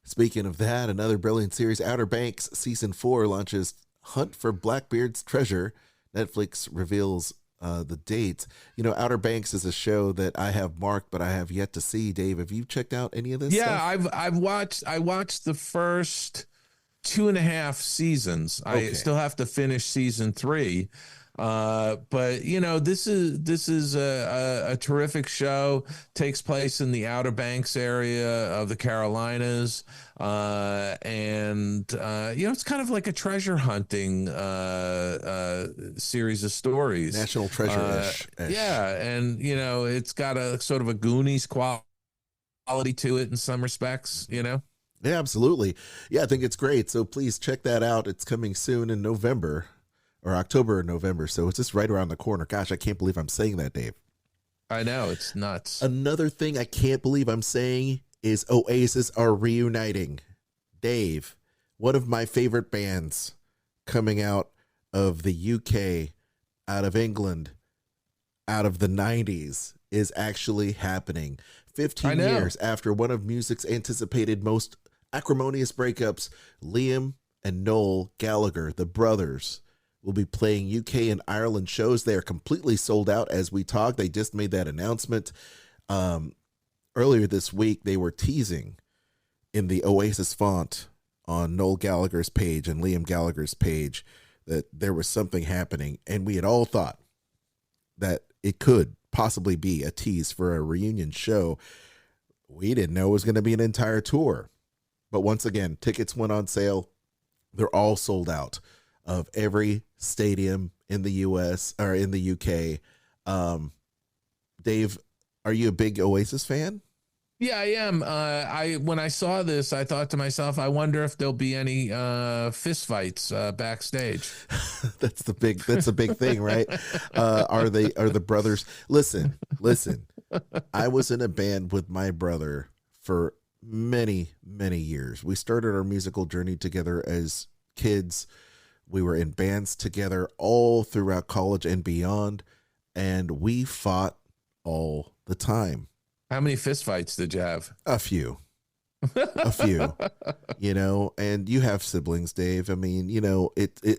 Speaking of that, another brilliant series, Outer Banks season 4 launches Hunt for Blackbeard's Treasure. Netflix reveals the date. Outer Banks is a show that I have marked, but I have yet to see. Dave, have you checked out any of this? Yeah, stuff? I watched the first 2.5 seasons. Okay. I still have to finish season 3. But this is a terrific show. Takes place in the Outer Banks area of the Carolinas. It's kind of like a treasure hunting series of stories. National Treasure-ish. Yeah. And, it's got a sort of a Goonies quality to it in some respects, Yeah, absolutely. Yeah, I think it's great. So please check that out. It's coming soon in November or October or November. So it's just right around the corner. Gosh, I can't believe I'm saying that, Dave. I know, it's nuts. Another thing I can't believe I'm saying is Oasis are reuniting. Dave, one of my favorite bands coming out of the UK, out of England, out of the 90s is actually happening. 15 years after one of music's anticipated most acrimonious breakups, Liam and Noel Gallagher, the brothers, will be playing UK and Ireland shows. They are completely sold out as we talk. They just made that announcement. Earlier this week, they were teasing in the Oasis font on Noel Gallagher's page and Liam Gallagher's page that there was something happening. And we had all thought that it could possibly be a tease for a reunion show. We didn't know it was going to be an entire tour. But once again, tickets went on sale. They're all sold out of every stadium in the US or in the UK. Dave, are you a big Oasis fan? Yeah, I am. When I saw this, I thought to myself, I wonder if there'll be any fist fights backstage. That's a big thing, right? Are the brothers? Listen. I was in a band with my brother for many years. We started our musical journey together as kids. We were in bands together all throughout college and beyond, and we fought all the time. How many fist fights did you have? A few. A few, and you have siblings, Dave. I mean,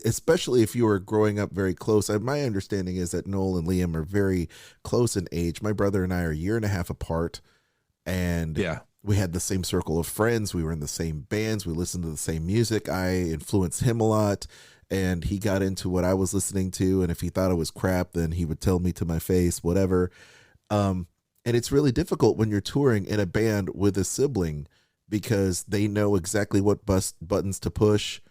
especially if you were growing up very close. My understanding is that Noel and Liam are very close in age. My brother and I are a year and a half apart, and we had the same circle of friends. We were in the same bands. We listened to the same music. I influenced him a lot, and he got into what I was listening to. And if he thought it was crap, then he would tell me to my face, whatever. And it's really difficult when you're touring in a band with a sibling, because they know exactly what buttons to push.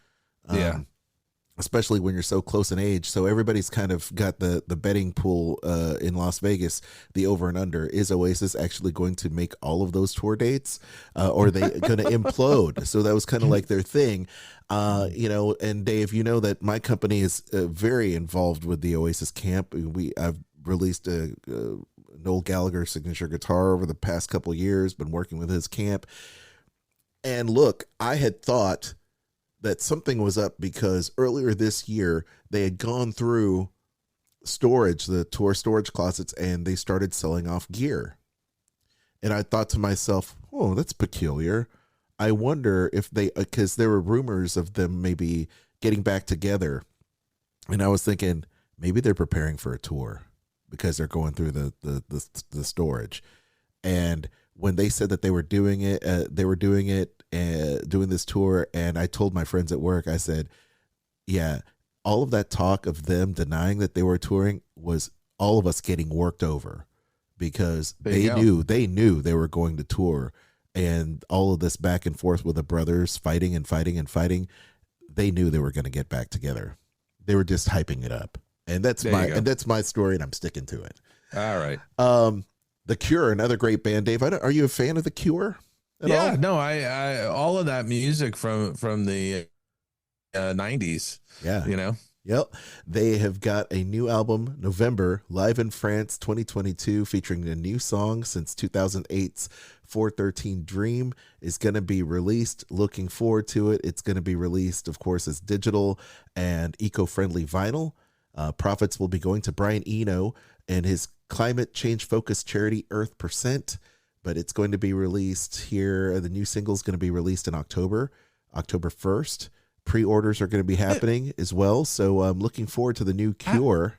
Especially when you're so close in age. So everybody's kind of got the betting pool in Las Vegas, the over and under. Is Oasis actually going to make all of those tour dates, or are they going to implode? So that was kind of like their thing. And Dave, that my company is very involved with the Oasis camp. I've released a Noel Gallagher signature guitar over the past couple of years, been working with his camp. And look, I had thought that something was up because earlier this year they had gone through the tour storage closets, and they started selling off gear. And I thought to myself, oh, that's peculiar. I wonder if because there were rumors of them maybe getting back together. And I was thinking maybe they're preparing for a tour because they're going through the storage. And when they said that they were doing it, doing this tour. And I told my friends at work, I said, yeah, all of that talk of them denying that they were touring was all of us getting worked over, because they knew they were going to tour, and all of this back and forth with the brothers fighting and fighting and fighting. They knew they were going to get back together. They were just hyping it up. And that's my story, and I'm sticking to it. All right. The Cure, another great band. Dave, are you a fan of The Cure at all? No, I all of that music from the 90s. Yeah. Yep. They have got a new album, November, live in France 2022, featuring a new song since 2008's 413 Dream is going to be released. Looking forward to it. It's going to be released, of course, as digital and eco-friendly vinyl. Profits will be going to Brian Eno and his climate change focused charity Earth Percent, but it's going to be released here. The new single is going to be released in October 1st. Pre-orders are going to be happening as well. So I'm looking forward to the new Cure.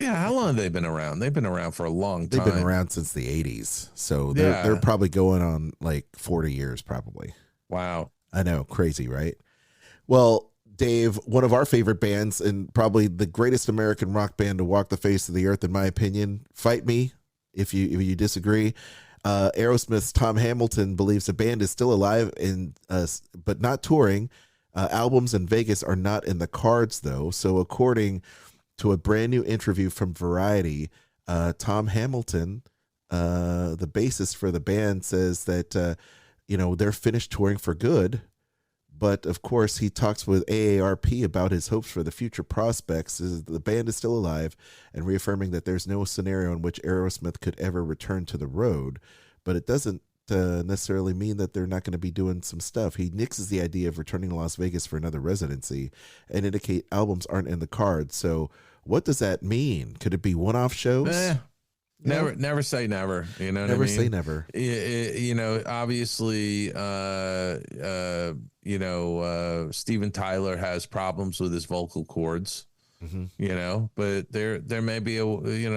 How long have they been around? They've been around for a long time. They've been around since the 80s. So they're probably going on like 40 years probably. Wow. I know. Crazy, right? Well, Dave, one of our favorite bands and probably the greatest American rock band to walk the face of the earth, in my opinion. Fight me if you disagree. Aerosmith's Tom Hamilton believes the band is still alive but not touring. Albums in Vegas are not in the cards, though. So according to a brand new interview from Variety, Tom Hamilton, the bassist for the band, says that they're finished touring for good. But of course, he talks with AARP about his hopes for the future prospects. The band is still alive, and reaffirming that there's no scenario in which Aerosmith could ever return to the road. But it doesn't necessarily mean that they're not going to be doing some stuff. He nixes the idea of returning to Las Vegas for another residency and indicate albums aren't in the cards. So what does that mean? Could it be one-off shows? Never say never. You know what I mean? Never say never. Obviously, Steven Tyler has problems with his vocal cords. Mm-hmm. But there may be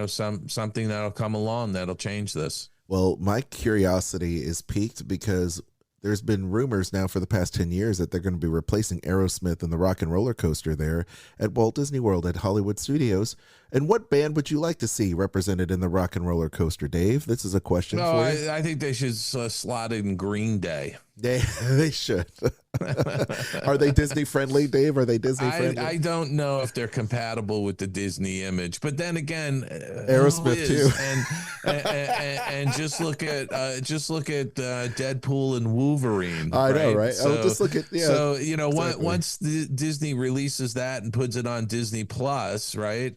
something that'll come along that'll change this. Well, my curiosity is piqued because there's been rumors now for the past 10 years that they're going to be replacing Aerosmith and the Rock and Roller Coaster there at Walt Disney World at Hollywood Studios. And what band would you like to see represented in the Rock and Roller Coaster, Dave? This is a question for you. I think they should slot in Green Day. They should. Are they Disney friendly, Dave? Are they Disney friendly? I don't know if they're compatible with the Disney image, but then again, Aerosmith too. And just look at Deadpool and Wolverine. I know, right? So, just look at So exactly. once Disney releases that and puts it on Disney Plus, right?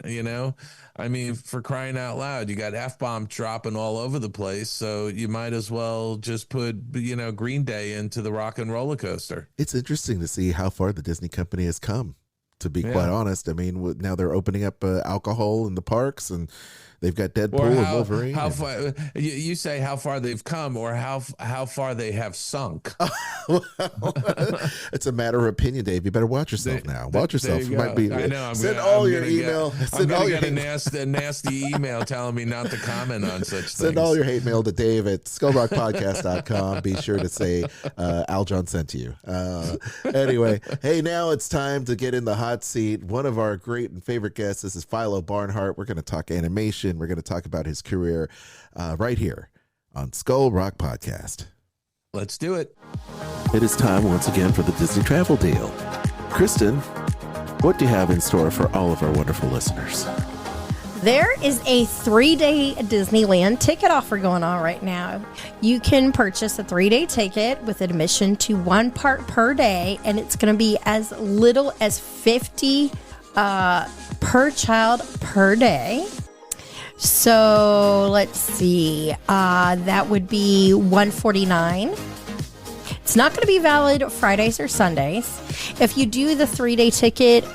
I mean, for crying out loud, you got F-bomb dropping all over the place. So you might as well just put, Green Day into the Rock and Roller Coaster. It's interesting to see how far the Disney company has come, to be quite honest. I mean, now they're opening up alcohol in the parks, and They've got Deadpool Or and Wolverine. how far you say how far they've come, or how far they have sunk. It's a matter of opinion, Dave. You better watch yourself now. Watch yourself. You You might be. I know. Send all your email. I'm gonna get a nasty email telling me not to comment on such things. Send all your hate mail to Dave at skullrockpodcast.com. Be sure to say Aljon sent you. Anyway, hey, now it's time to get in the hot seat. One of our great and favorite guests. This is Philo Barnhart. We're going to talk animation. We're going to talk about his career right here on Skull Rock Podcast. Let's do it. It is time once again for the Disney Travel Deal. Kristen, what do you have in store for all of our wonderful listeners? There is a 3-day Disneyland ticket offer going on right now. You can purchase a 3-day ticket with admission to one park per day, and it's going to be as little as $50 per child per day. So let's see, that would be $149. It's not going to be valid Fridays or Sundays. If you do the 3-day ticket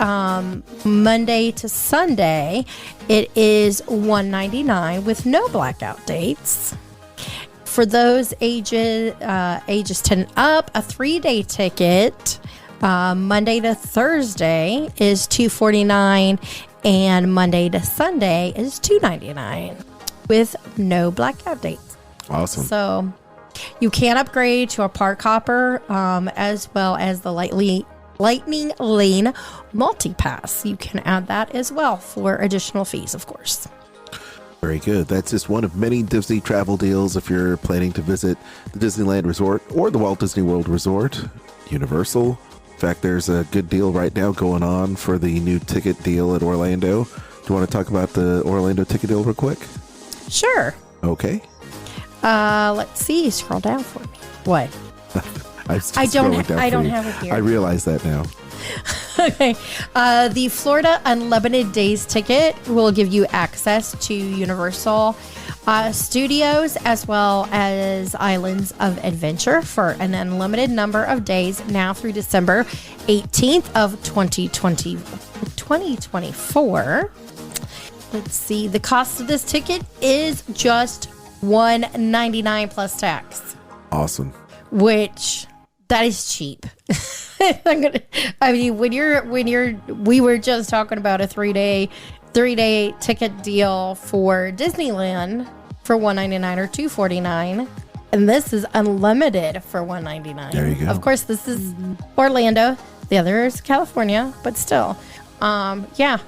Monday to Sunday, it is $199 with no blackout dates. For those ages 10 up, a 3-day ticket Monday to Thursday is $249, and Monday to Sunday is $299 with no blackout dates. Awesome. So you can upgrade to a park hopper as well as the Lightning Lane multi-pass. You can add that as well for additional fees, of course. Very good. That's just one of many Disney travel deals if you're planning to visit the Disneyland Resort or the Walt Disney World Resort, Universal. In fact, there's a good deal right now going on for the new ticket deal at Orlando. Do you want to talk about the Orlando ticket deal real quick? Sure. Okay. Let's see. Scroll down for me. What? I don't have it here. I realize that now. Okay. The Florida Unlimited Days ticket will give you access to Universal Studios as well as Islands of Adventure for an unlimited number of days now through December 18th of 2024. Let's see. The cost of this ticket is just $199 plus tax. Awesome. Which that is cheap. We were just talking about a 3-day ticket deal for Disneyland for $199 or $249, and this is unlimited for $199. There you go. Of course, this is Orlando. The other is California, but still, yeah.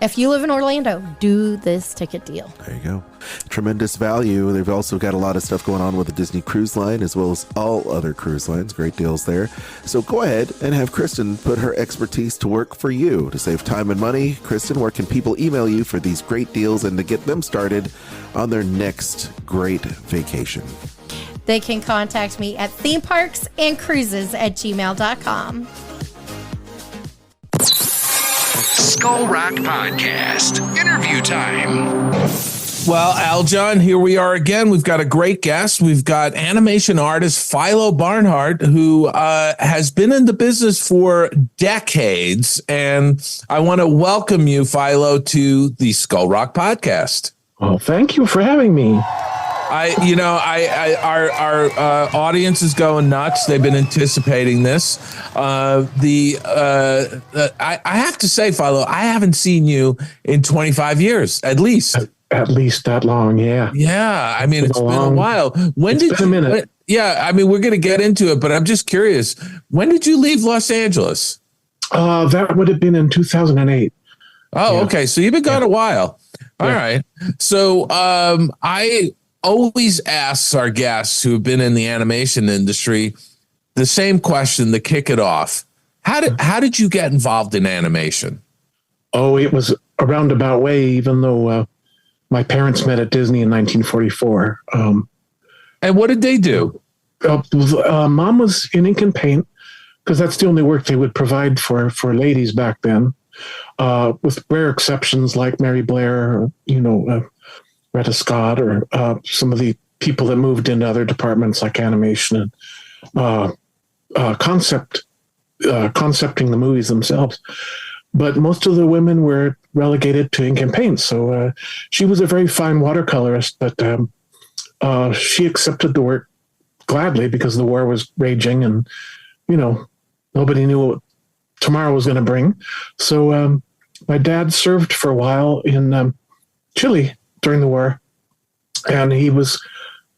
If you live in Orlando, do this ticket deal. There you go. Tremendous value. They've also got a lot of stuff going on with the Disney Cruise Line as well as all other cruise lines. Great deals there. So go ahead and have Kristen put her expertise to work for you to save time and money. Kristen, where can people email you for these great deals and to get them started on their next great vacation? They can contact me at themeparksandcruises@gmail.com. Skull Rock Podcast. Interview time. Well, Aljon, here we are again. We've got a great guest. We've got animation artist Philo Barnhart, who has been in the business for decades. And I want to welcome you, Philo, to the Skull Rock Podcast. Well, thank you for having me. Our audience is going nuts. They've been anticipating this. I have to say, Philo, I haven't seen you in 25 years, at least. At least that long, yeah. Yeah, I mean, it's been a while. When did you? A minute. Yeah, I mean, we're going to get into it, but I'm just curious. When did you leave Los Angeles? That would have been in 2008. Oh, yeah. Okay. So you've been gone a while. All right. So I always ask our guests who have been in the animation industry the same question to kick it off. How did you get involved in animation? Oh, it was a roundabout way, even though my parents met at Disney in 1944. And what did they do? Mom was in ink and paint because that's the only work they would provide for ladies back then, with rare exceptions like Mary Blair, or, Retta Scott, or some of the people that moved into other departments like animation and concepting the movies themselves. But most of the women were relegated to ink and paint. So she was a very fine watercolorist, but she accepted the work gladly because the war was raging and, nobody knew what tomorrow was going to bring. So my dad served for a while in Chile during the war, and he was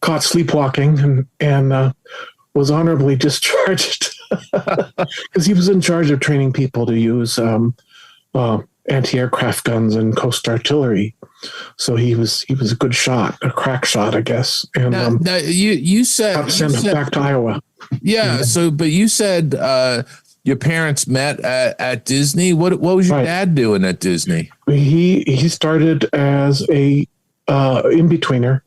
caught sleepwalking and was honorably discharged because he was in charge of training people to use anti-aircraft guns and coast artillery. So he was a good shot, a crack shot, I guess. And now you said sent him back to Iowa. Yeah. So, but you said your parents met at Disney. What was your dad doing at Disney? He started as a in-betweener.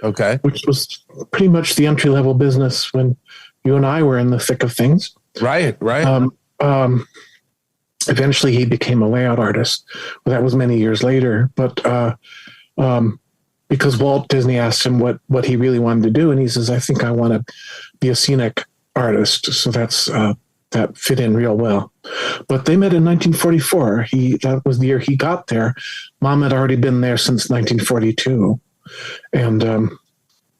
Okay. Which was pretty much the entry-level business when you and I were in the thick of things. Right. Eventually he became a layout artist. Well, that was many years later, but because Walt Disney asked him what he really wanted to do, and he says, I think I want to be a scenic artist. So that fit in real well. But they met in 1944. That was the year he got there. Mom had already been there since 1942. And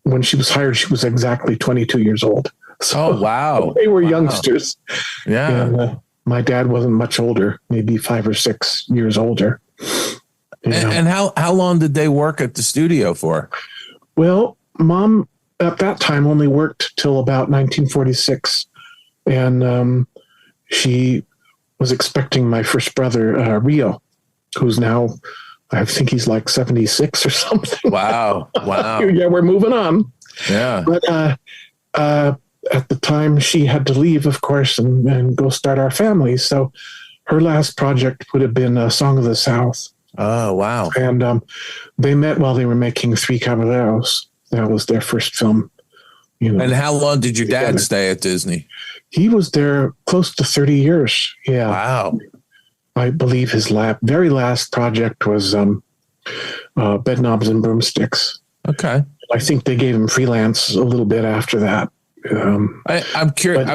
when she was hired, she was exactly 22 years old. So wow. They were youngsters. Yeah. And, my dad wasn't much older, maybe 5 or 6 years older. And how long did they work at the studio for? Well, Mom at that time only worked till about 1946. And she was expecting my first brother, Rio, who's now, I think he's like 76 or something. Wow. Yeah, we're moving on. Yeah. But at the time, she had to leave, of course, and go start our family. So her last project would have been a Song of the South. Oh, wow. And they met while they were making Three Caballeros. That was their first film. And how long did your dad stay at Disney? He was there close to 30 years. Yeah. Wow. I believe his very last project was Bed Knobs and Broomsticks. Okay. I think they gave him freelance a little bit after that. I'm curious.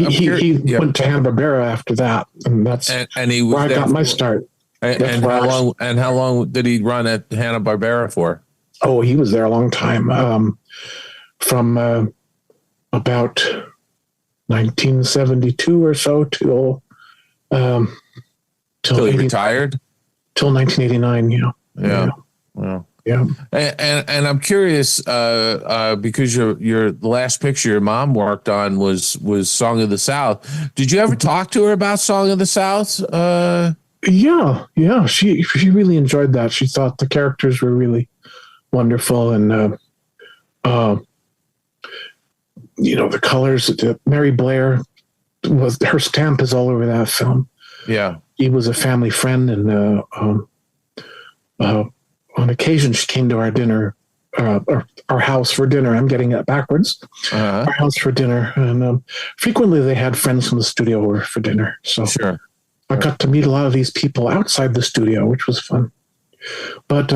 He went to Hanna-Barbera after that, and that's and he was where I got my start. And how long did he run at Hanna-Barbera for? Oh, he was there a long time, from about 1972 or so till he retired, till 1989. Yeah. Well. Yeah. And I'm curious because the last picture your mom worked on was Song of the South. Did you ever talk to her about Song of the South? Yeah. She really enjoyed that. She thought the characters were really wonderful, and the colors. Mary Blair her stamp is all over that film. Yeah, he was a family friend, and on occasion, she came to our dinner, our house for dinner. I'm getting it backwards. Our house for dinner. And frequently they had friends from the studio over for dinner. So sure. I got to meet a lot of these people outside the studio, which was fun. But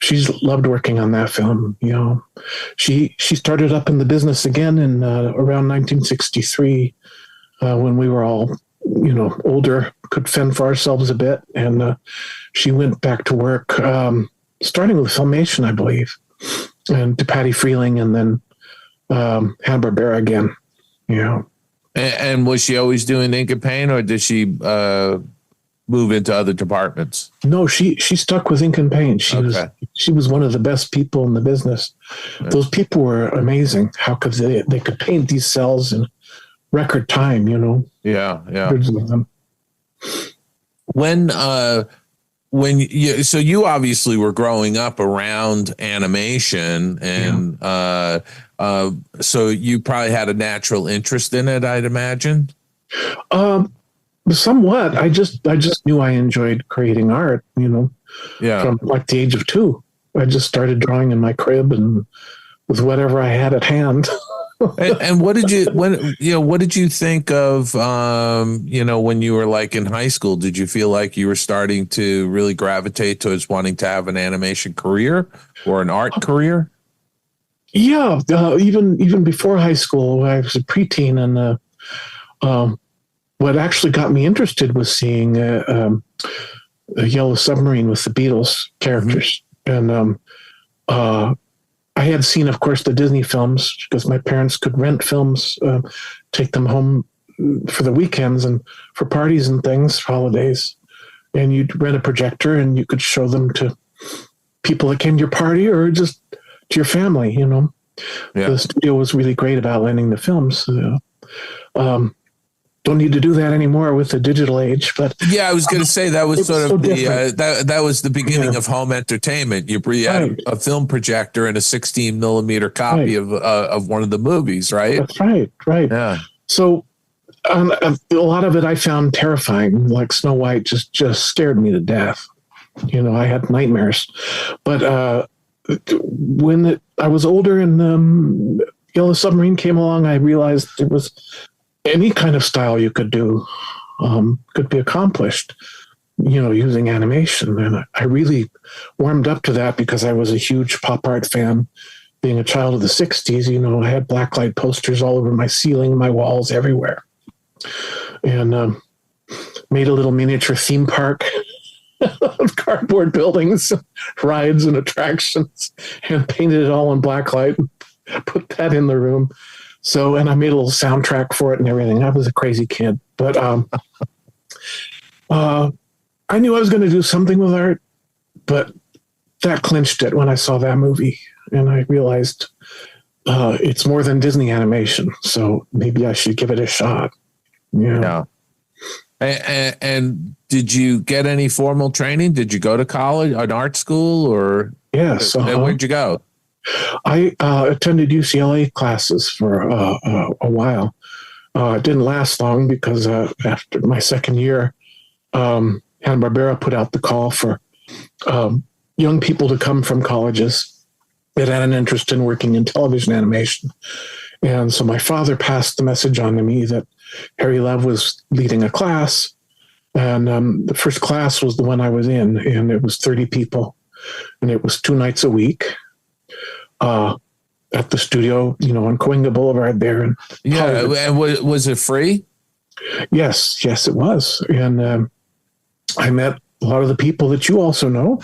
she's loved working on that film. She started up in the business again in around 1963 when we were all older, could fend for ourselves a bit. And she went back to work, starting with Filmation, I believe, and to Patty Freeling, and then Hanna-Barbera again. And was she always doing ink and paint, or did she move into other departments? No, she stuck with ink and paint. She was one of the best people in the business. Yeah. Those people were amazing. How could they could paint these cells in record time, Yeah. Them. When you obviously were growing up around animation, and so you probably had a natural interest in it, I'd imagine. Somewhat. I just knew I enjoyed creating art, Yeah. From like the age of 2. I just started drawing in my crib and with whatever I had at hand. And what did you think of, when you were like in high school? Did you feel like you were starting to really gravitate towards wanting to have an animation career or an art career? Yeah. Even before high school, I was a preteen, and what actually got me interested was seeing Yellow Submarine with the Beatles characters. And I had seen, of course, the Disney films because my parents could rent films, take them home for the weekends and for parties and things, holidays. And you'd rent a projector and you could show them to people that came to your party or just to your family, you know. Yeah. The studio was really great about lending the films. Don't need to do that anymore with the digital age, but yeah, I was going to say that was sort of that was the beginning of home entertainment. You had a film projector and a 16 millimeter copy of one of the movies, right? That's right. Yeah. So a lot of it I found terrifying. Like Snow White just scared me to death. You know, I had nightmares. But when I was older and Yellow Submarine came along, I realized it was any kind of style you could do could be accomplished, you know, using animation. And I really warmed up to that because I was a huge pop art fan. Being a child of the 60s, you know, I had blacklight posters all over my ceiling, my walls, everywhere. And made a little miniature theme park of cardboard buildings, rides and attractions, and painted it all in blacklight and put that in the room. So, and I made a little soundtrack for it and everything. I was a crazy kid, but I knew I was going to do something with art, but that clinched it when I saw that movie. And I realized it's more than Disney animation, so maybe I should give it a shot. Yeah. And did you get any formal training? Did you go to college, an art school, or yes? Where'd you go? I attended UCLA classes for a while. It didn't last long because after my second year, Hanna-Barbera put out the call for young people to come from colleges that had an interest in working in television animation. And so my father passed the message on to me that Harry Love was leading a class. And the first class was the one I was in, and it was 30 people. And it was 2 nights a week. At the studio, you know, on Coinga Boulevard there. And and was it free? Yes, it was. And I met a lot of the people that you also know.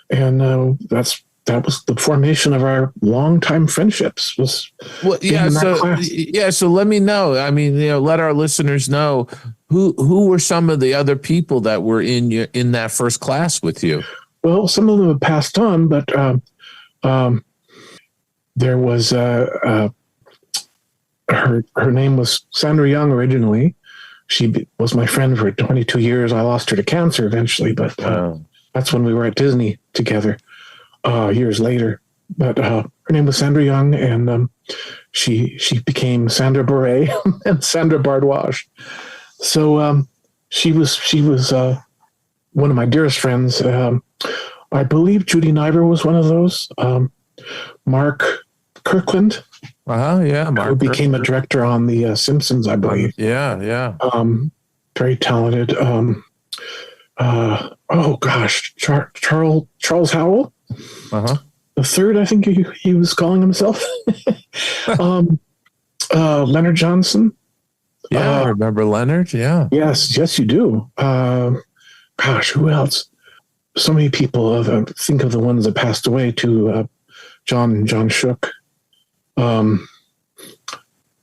And that was the formation of our longtime friendships. So let me know. I mean, you know, let our listeners know who were some of the other people that were in that first class with you. Well, some of them have passed on, but there was her name was Sandra Young originally. She was my friend for 22 years. I lost her to cancer eventually, but that's when we were at Disney together years later. But her name was Sandra Young, and she became Sandra Bure and Sandra Bardwaj. So she was one of my dearest friends. I believe Judy Niver was one of those. Mark Kirkland, Mark, who became a director on The Simpsons, I believe. Yeah. Very talented. Charles Howell. The third, I think he was calling himself. Leonard Johnson. Yeah, I remember Leonard. Yeah. Yes, you do. Who else? So many people. Think of the ones that passed away too. John Shook. Let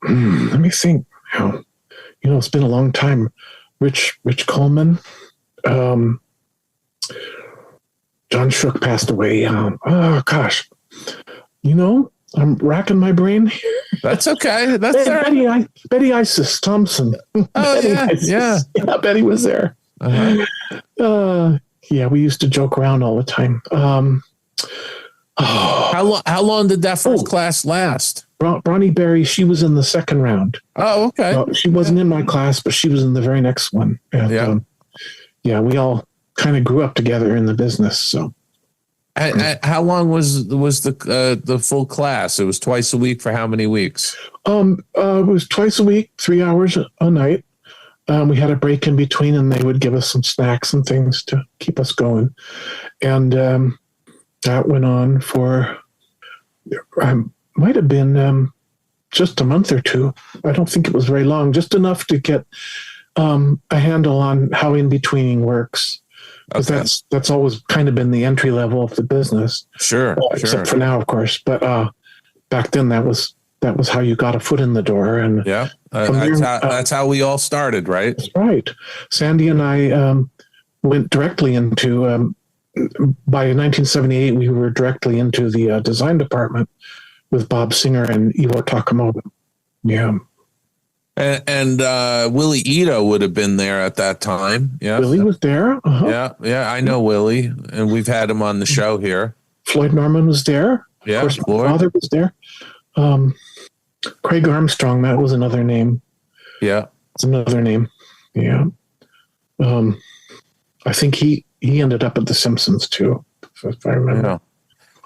me think. You know, it's been a long time. Rich Coleman. John Shook passed away. You know, I'm racking my brain. That's okay. That's all right. Betty Isis Thompson. Yeah, Betty was there. We used to joke around all the time. How long did that first class last? Bronnie Berry, she was in the second round. Oh, okay. She wasn't in my class, but she was in the very next one. And, we all kind of grew up together in the business. So, how long was the full class? It was twice a week for how many weeks? It was twice a week, 3 hours a night. We had a break in between, and they would give us some snacks and things to keep us going. And that went on for, might have been just a month or two. I don't think it was very long, just enough to get a handle on how in-betweening works. because Okay. that's always kind of been the entry level of the business. Sure. Except for now, of course. But back then, that was how you got a foot in the door. And Yeah. from there, That's how we all started, right? that's right. Sandy and I went directly into. By 1978, we were directly into the design department with Bob Singer and Ivo Takamoto. Yeah. And Willie Ito would have been there at that time. Yeah. Willie was there. Uh-huh. Yeah. I know Willie, and we've had him on the show here. Floyd Norman was there. Yeah. Of course, my Floyd. father was there. Craig Armstrong, that was another name. Yeah. It's another name. Yeah. I think he ended up at The Simpsons too, if I remember.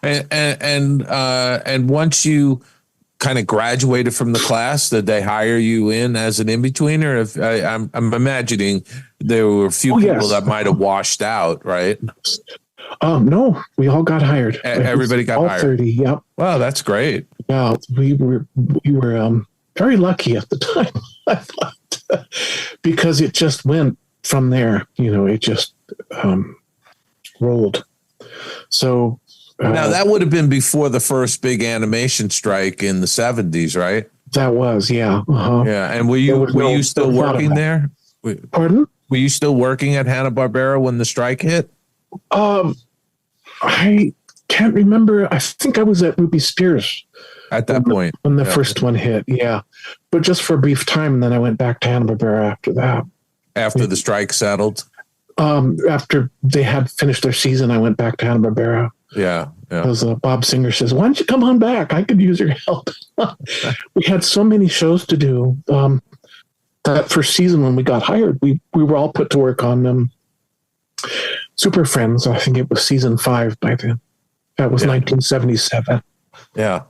Yeah. And once you kind of graduated from the class, did they hire you in as an in-betweener? If I'm imagining there were a few people that might have washed out, right? No, we all got hired. Everybody got all hired. 30. Yep. Wow, that's great. Yeah, we were very lucky at the time, I thought, because it just went from there. It just rolled. So now that would have been before the first big animation strike in the 70s, right? That was, yeah. Uh-huh. Yeah, and were you still working there? Pardon? Were you still working at Hanna-Barbera when the strike hit? I can't remember. I think I was at Ruby Spears at that point when the first one hit. Yeah, but just for a brief time, and then I went back to Hanna-Barbera after that. After the strike settled. After they had finished their season, I went back to Hanna-Barbera. Yeah. Because Bob Singer says, "Why don't you come on back? I could use your help." We had so many shows to do. That first season when we got hired, we were all put to work on Super Friends. I think it was season 5 by then. That was 1977. Yeah.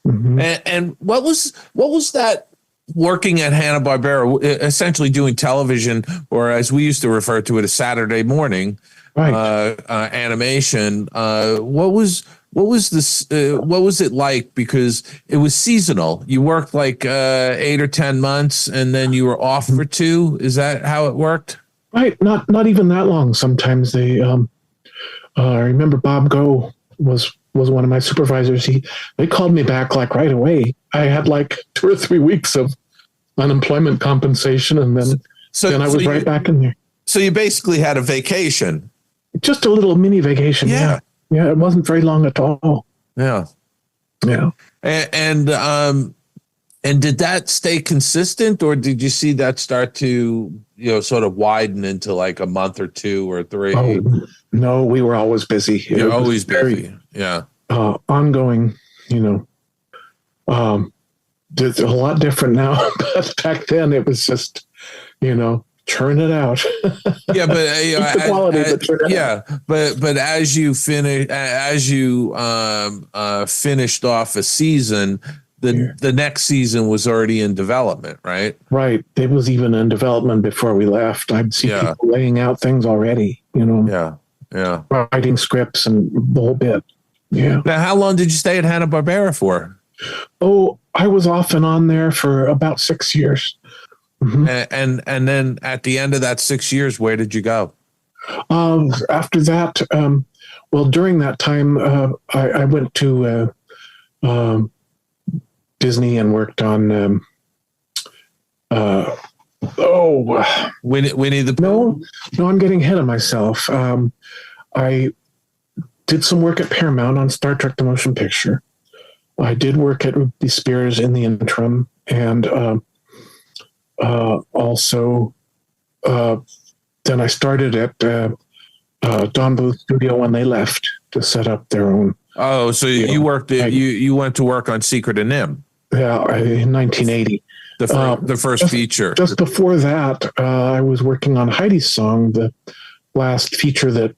Mm-hmm. And what was that working at Hanna-Barbera, essentially doing television, or as we used to refer to it, a Saturday morning animation? What was it like? Because it was seasonal. You worked like 8 or 10 months, and then you were off for 2. Is that how it worked? Right. Not even that long. Sometimes they. I remember Bob Go was one of my supervisors. They called me back like right away. I had like 2 or 3 weeks of unemployment compensation, and then I was right back in there. So you basically had a vacation. Just a little mini vacation. Yeah. Yeah. It wasn't very long at all. Yeah. Yeah. And did that stay consistent, or did you see that start to, sort of widen into like a month or 2 or 3? Oh, no, we were always busy. You're always busy. Yeah. Ongoing, it's a lot different now, but back then it was just, churn it out. Yeah, but as you finished off a season, the next season was already in development, right? Right. It was even in development before we left. I'd see people laying out things already, Yeah. Writing scripts and the whole bit. Yeah. Now, how long did you stay at Hanna-Barbera for? Oh, I was off and on there for about 6 years. Mm-hmm. And then at the end of that 6 years, where did you go? After that, during that time, I went to Disney and worked on Winnie the Pooh? No, I'm getting ahead of myself. I did some work at Paramount on Star Trek: The Motion Picture. I did work at Ruby Spears in the interim, and also then I started at Don Bluth Studio when they left to set up their own. Oh, so you worked. You went to work on Secret of NIMH. Yeah, in 1980. The first feature. Just before that, I was working on Heidi's Song, the last feature that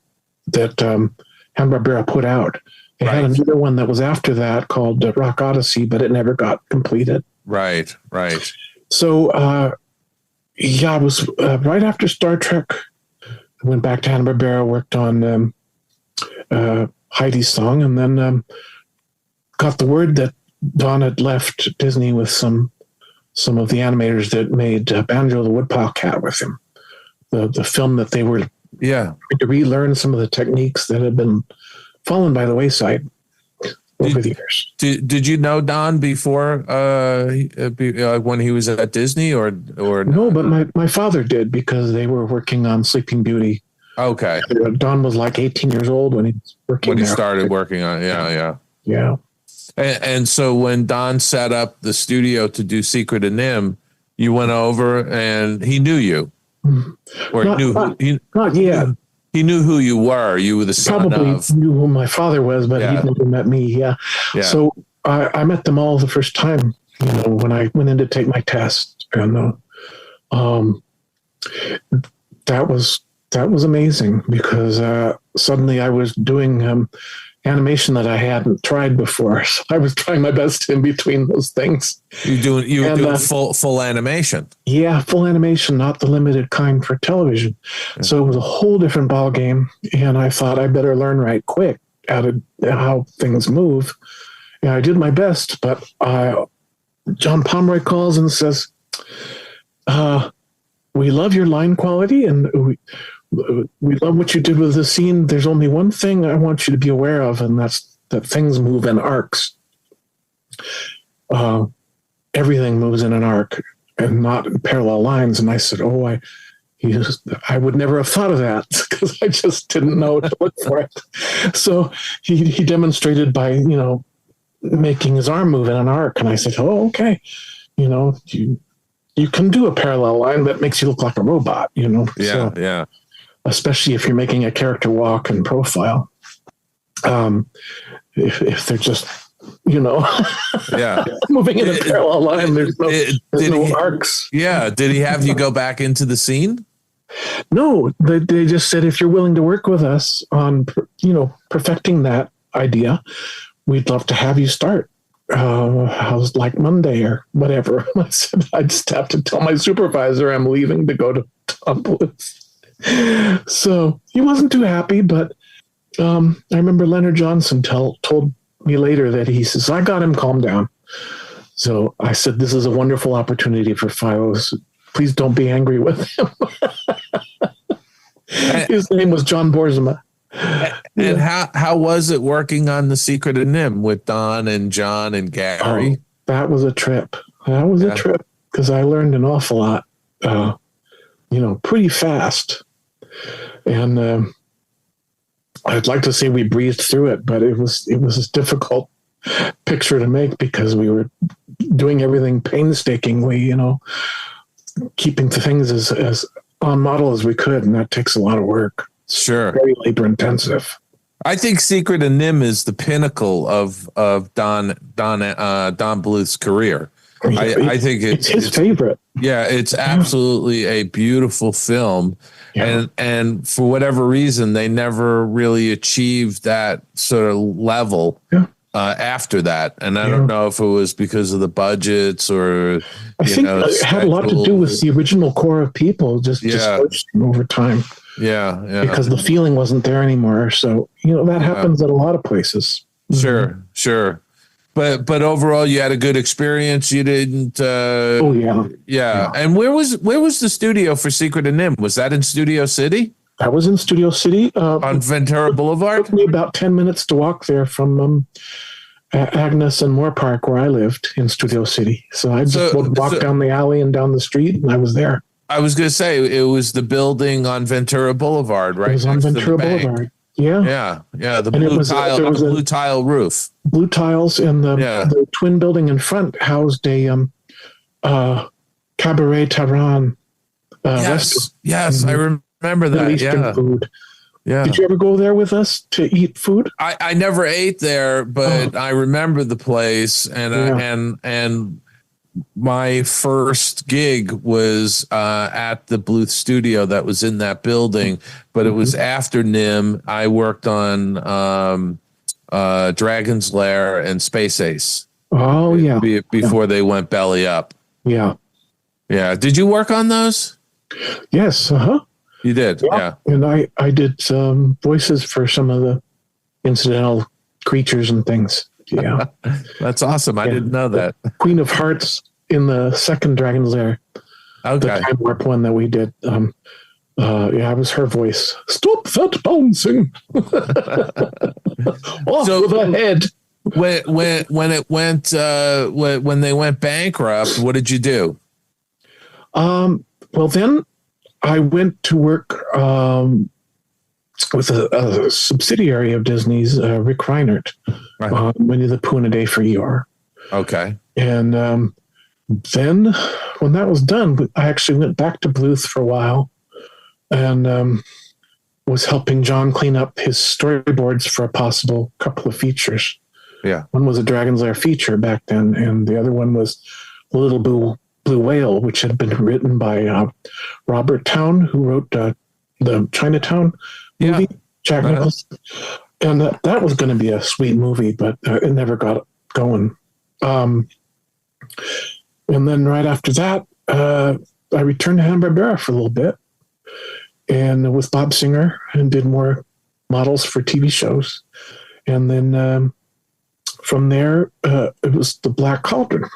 Hanna-Barbera put out. They had another one that was after that called Rock Odyssey, but it never got completed. Right. So, I was right after Star Trek. I went back to Hanna-Barbera, worked on Heidi's Song, and then got the word that Don had left Disney with some of the animators that made Banjo the Woodpile Cat with him. The film that they were Yeah. To relearn some of the techniques that had been fallen by the wayside over the years. Did you know Don before when he was at Disney or no? But my father did, because they were working on Sleeping Beauty. Okay. Don was like 18 years old when he was working. When he started working on it. Yeah. And so when Don set up the studio to do Secret of Nim, you went over and he knew you, or not yet. He knew who you were. You were the son probably of. Knew who my father was, but he never met me. Yeah. So I met them all the first time. When I went in to take my test, and that was amazing, because suddenly I was doing animation that I hadn't tried before. So I was trying my best in between those things. You were doing full animation. Yeah, full animation, not the limited kind for television. Yeah. So it was a whole different ball game, and I thought I better learn right quick how things move. And I did my best, but John Pomeroy calls and says, "We love your line quality, and we love what you did with the scene. There's only one thing I want you to be aware of, and that's that things move in arcs. Everything moves in an arc and not in parallel lines." And I said, I would never have thought of that, because I just didn't know to look for it. So he demonstrated by, making his arm move in an arc. And I said, okay. You can do a parallel line that makes you look like a robot, Yeah. Especially if you're making a character walk and profile. If they're just, moving in a parallel line, there's no arcs. Yeah. Did he have you go back into the scene? No, they just said, if you're willing to work with us on, perfecting that idea, we'd love to have you start. How's like Monday or whatever. I said, I just have to tell my supervisor I'm leaving to go to Tom Bluth. So he wasn't too happy, but I remember Leonard Johnson told me later that he says, I got him calmed down. So I said, this is a wonderful opportunity for Philo. Please don't be angry with him. His name was John Borzema. And how was it working on The Secret of Nim with Don and John and Gary? That was a trip. A trip, because I learned an awful lot, pretty fast. And I'd like to say we breezed through it, but it was a difficult picture to make, because we were doing everything painstakingly, keeping the things as on model as we could, and that takes a lot of work. Sure. Very labor intensive. I think Secret of Nim is the pinnacle of Don Bluth's career. I think it's his favorite. Yeah, it's absolutely a beautiful film. Yeah. And for whatever reason, they never really achieved that sort of level after that. And I don't know if it was because of the budgets or I think it had a lot to do with the original core of people just over time. Yeah. Because the feeling wasn't there anymore. So, that happens at a lot of places. Sure. But overall, you had a good experience. You didn't. Yeah. And where was the studio for Secret of Nim? Was that in Studio City? That was in Studio City on Ventura Boulevard. It took me about 10 minutes to walk there from Agnes and Moore Park, where I lived in Studio City. So I just would walk down the alley and down the street, and I was there. I was going to say it was the building on Ventura Boulevard, right? It was on Ventura Boulevard. Yeah. The blue tile roof. Blue tiles, and the twin building in front housed a Cabaret Tehran restaurant. Yes, I remember that. Eastern food. Yeah. Did you ever go there with us to eat food? I never ate there, but I remember the place, and my first gig was at the Bluth studio that was in that building, but it was after Nim. I worked on Dragon's Lair and Space Ace. Before they went belly up. Yeah. Did you work on those? Yes. You did. Yeah. And I did some voices for some of the incidental creatures and things. Yeah. That's awesome. I didn't know that. Queen of Hearts in the second Dragon's Lair. Okay. The time warp one that we did. Yeah, it was her voice. Stop that bouncing. Off So- with the head. When they went bankrupt, what did you do? Well, then I went to work with a subsidiary of Disney's, Rick Reinhardt, Winnie the Pooh and a Day for Eeyore. Okay. And then when that was done, I actually went back to Bluth for a while and was helping John clean up his storyboards for a possible couple of features. Yeah. One was a Dragon's Lair feature back then, and the other one was The Little Blue Whale, which had been written by Robert Towne, who wrote the Chinatown movie, Jack Nicholson. And that was going to be a sweet movie, but it never got going. And then right after that, I returned to Hanna-Barbera for a little bit, and with Bob Singer, and did more models for TV shows. And then from there, it was the Black Cauldron.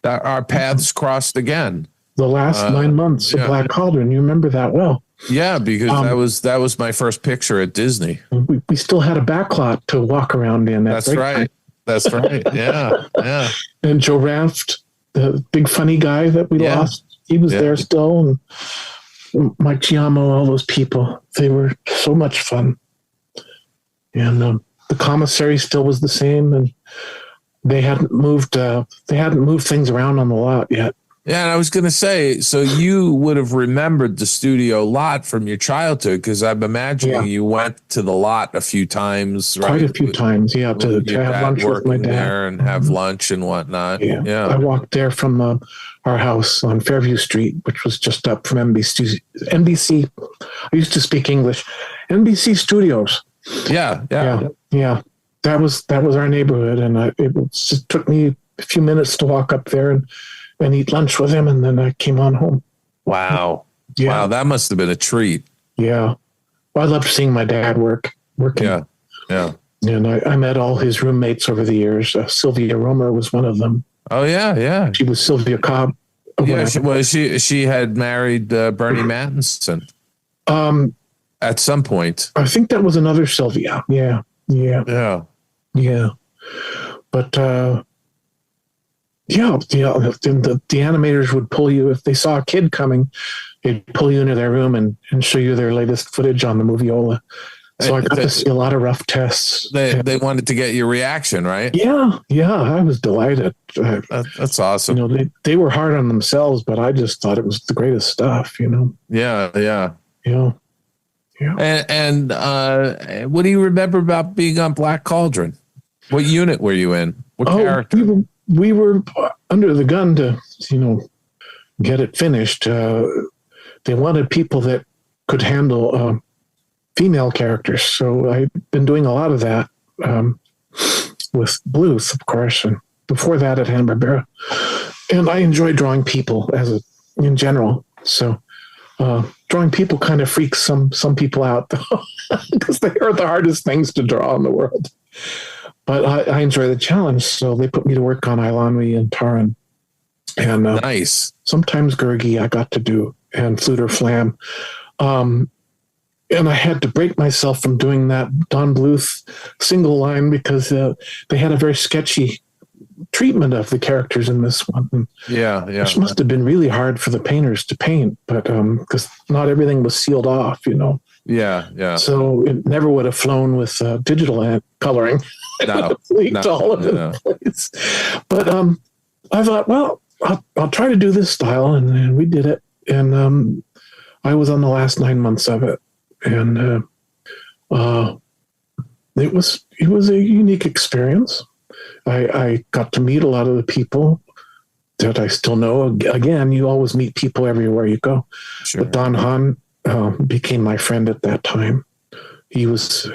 Our paths crossed again. The last 9 months of Black Cauldron. You remember that well. Yeah, because that was my first picture at Disney. We still had a backlot to walk around in. That's right. That's right. Yeah, yeah. And Joe Ranft, the big funny guy that we lost, he was there still. And Mike Giamo, all those people, they were so much fun. And the commissary still was the same, and they hadn't moved things around on the lot yet. Yeah, and I was going to say, so you would have remembered the studio lot from your childhood, because I'm imagining you went to the lot a few times, right? Quite a few times, to have lunch with my dad there and have lunch and whatnot. Yeah. I walked there from our house on Fairview Street, which was just up from NBC. I used to speak English. NBC Studios. Yeah. That was our neighborhood, and it just took me a few minutes to walk up there and eat lunch with him, and then I came on home. Wow. Yeah. Wow, that must have been a treat. Yeah. Well, I loved seeing my dad working. Yeah. And I met all his roommates over the years. Sylvia Romer was one of them. Oh, yeah. She was Sylvia Cobb. Yeah, she had married Bernie Mattinson at some point. I think that was another Sylvia. Yeah. But the animators would pull you if they saw a kid coming. They'd pull you into their room and show you their latest footage on the Moviola. So I got to see a lot of rough tests. They wanted to get your reaction, right? Yeah, I was delighted. That's awesome. They were hard on themselves, but I just thought it was the greatest stuff. Yeah. Yeah. And what do you remember about being on Black Cauldron? What unit were you in? What character? We were under the gun to, get it finished. They wanted people that could handle female characters. So I've been doing a lot of that with Bluth, of course, and before that at Hanna-Barbera. And I enjoy drawing people in general. So drawing people kind of freaks some people out, though, because they are the hardest things to draw in the world. But I enjoy the challenge, so they put me to work on Eilonwy and Taran. And nice. Sometimes Gurgi I got to do, and Fluter Flam. And I had to break myself from doing that Don Bluth single line because they had a very sketchy treatment of the characters in this one. Yeah. Which must have been really hard for the painters to paint, but because not everything was sealed off, Yeah. So it never would have flown with digital coloring. No, all of the place. But I thought, well, I'll try to do this style, and we did it. And I was on the last 9 months of it, and it was a unique experience. I got to meet a lot of the people that I still know. Again, you always meet people everywhere you go. Sure. But Don Hahn became my friend at that time. He was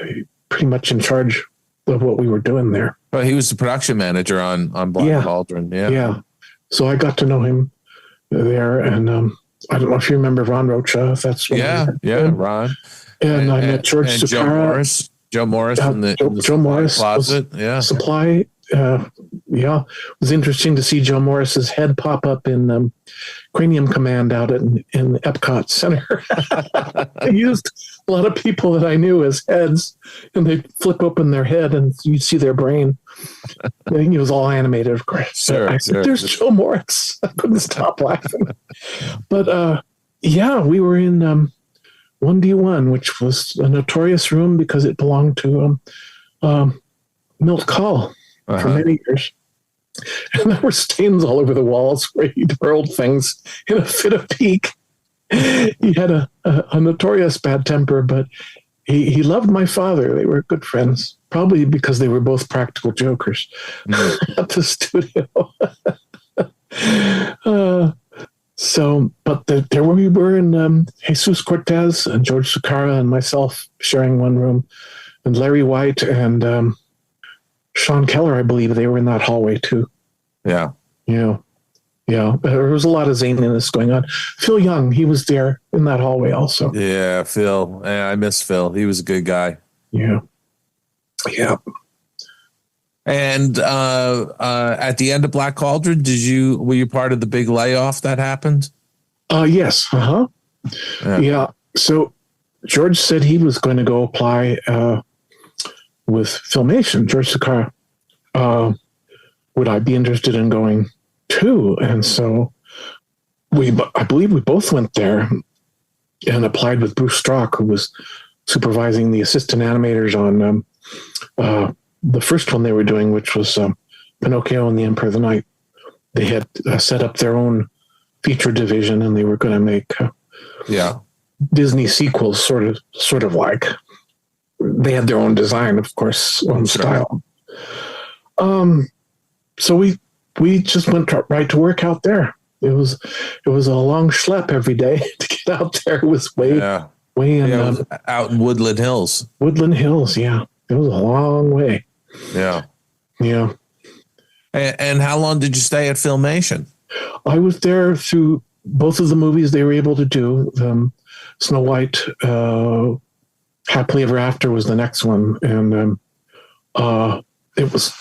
pretty much in charge of what we were doing there. Well, he was the production manager on Black Cauldron. Yeah. So I got to know him there, and I don't know if you remember Ron Rocha. If that's what Ron. And I met George Sakara. Joe Morris in the Joe Morris closet. Supply Yeah, it was interesting to see Joe Morris's head pop up in Cranium Command out in Epcot Center. I used a lot of people that I knew as heads, and they flip open their head and you see their brain. I think it was all animated, of course. Sure, I said, "There's Joe Morris." I couldn't stop laughing. But yeah, we were in 1D1, which was a notorious room because it belonged to Milt Kahl for many years. And there were stains all over the walls where he'd hurled things in a fit of pique. He had a notorious bad temper, but he loved my father. They were good friends, probably because they were both practical jokers at the studio. But there we were in Jesus Cortez and George Sakara and myself sharing one room, and Larry White and Sean Keller, I believe they were in that hallway too. Yeah. Yeah. There was a lot of zaniness going on. Phil Young, he was there in that hallway also. Yeah, Phil. Yeah, I miss Phil. He was a good guy. Yeah. And at the end of Black Cauldron, were you part of the big layoff that happened? Yes. Yeah. So George said he was going to go apply with Filmation. George Sakara, would I be interested in going too? And so I believe we both went there and applied with Bruce Strock, who was supervising the assistant animators on the first one they were doing, which was Pinocchio and the Emperor of the Night. They had set up their own feature division, and they were going to make Disney sequels, sort of like. They had their own design, of course, own style. So we just went right to work out there. It was a long schlep every day to get out there. It was way in out in Woodland Hills. Woodland Hills, yeah. It was a long way. Yeah. Yeah. And how long did you stay at Filmation? I was there through both of the movies they were able to do. Snow White, Happily Ever After was the next one. And it was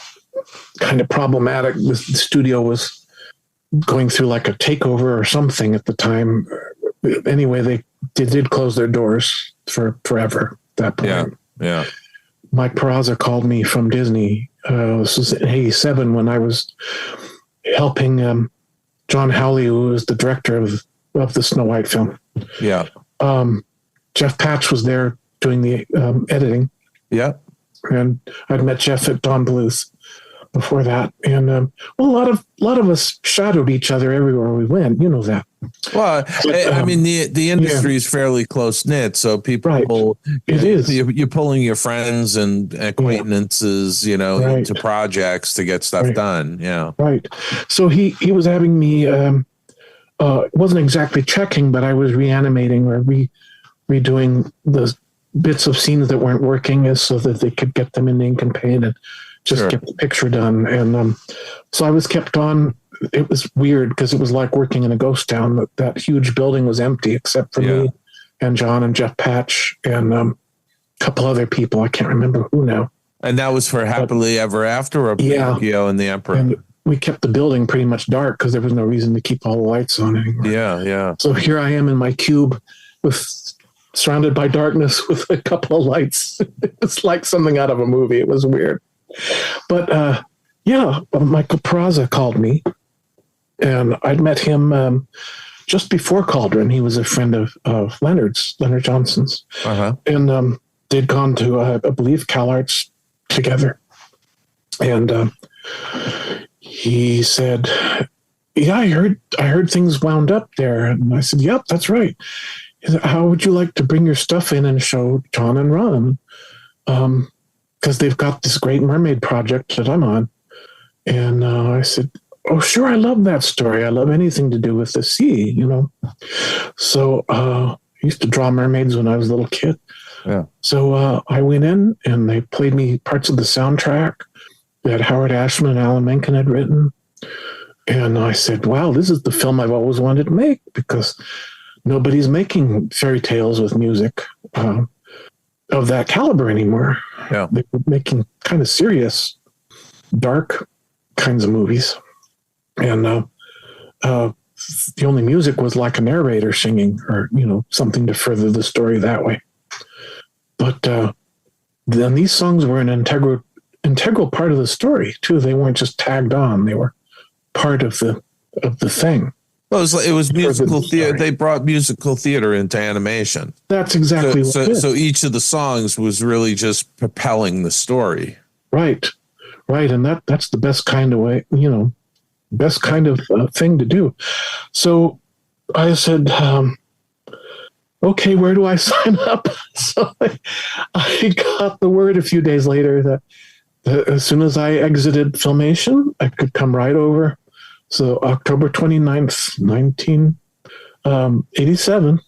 kind of problematic. The studio was going through like a takeover or something at the time. Anyway, they did close their doors for forever at that point. Yeah. Mike Peraza called me from Disney. This was in 87 when I was helping John Howley, who was the director of the Snow White film. Yeah. Jeff Patch was there doing the editing. Yeah. And I'd met Jeff at Don Bluth before that. And a lot of us shadowed each other everywhere we went. You know that. Well, I mean, the industry is fairly close knit, so people, it is. You're pulling your friends and acquaintances, into projects to get stuff done. Yeah, right. So he was having me. It wasn't exactly checking, but I was reanimating or redoing the bits of scenes that weren't working, so that they could get them in ink and paint and just get the picture done. And so I was kept on. It was weird because it was like working in a ghost town. That huge building was empty except for me and John and Jeff Patch and a couple other people. I can't remember who now. And that was for Happily Ever After or Pinocchio and the Emperor? And we kept the building pretty much dark because there was no reason to keep all the lights on anymore. Yeah. So here I am in my cube surrounded by darkness with a couple of lights. It's like something out of a movie. It was weird. But Michael Peraza called me. And I'd met him just before Cauldron. He was a friend of Leonard Johnson's. And they'd gone to, I believe, CalArts together. And he said, "Yeah, I heard things wound up there." And I said, "Yep, that's right." He said, "How would you like to bring your stuff in and show John and Ron? Because they've got this great mermaid project that I'm on." And I said, "Oh, sure. I love that story. I love anything to do with the sea, So I used to draw mermaids when I was a little kid. Yeah. So I went in and they played me parts of the soundtrack that Howard Ashman and Alan Menken had written. And I said, wow, this is the film I've always wanted to make because nobody's making fairy tales with music of that caliber anymore. Yeah. They were making kind of serious, dark kinds of movies. And the only music was like a narrator singing, or something to further the story that way. But then these songs were an integral part of the story too. They weren't just tagged on; they were part of the thing. Well, it was musical theater. They brought musical theater into animation. That's exactly what it is. So each of the songs was really just propelling the story. Right, and that's the best kind of way, best kind of thing to do. So I said, okay, where do I sign up? So I got the word a few days later that as soon as I exited Filmation, I could come right over. So October 29th, 1987,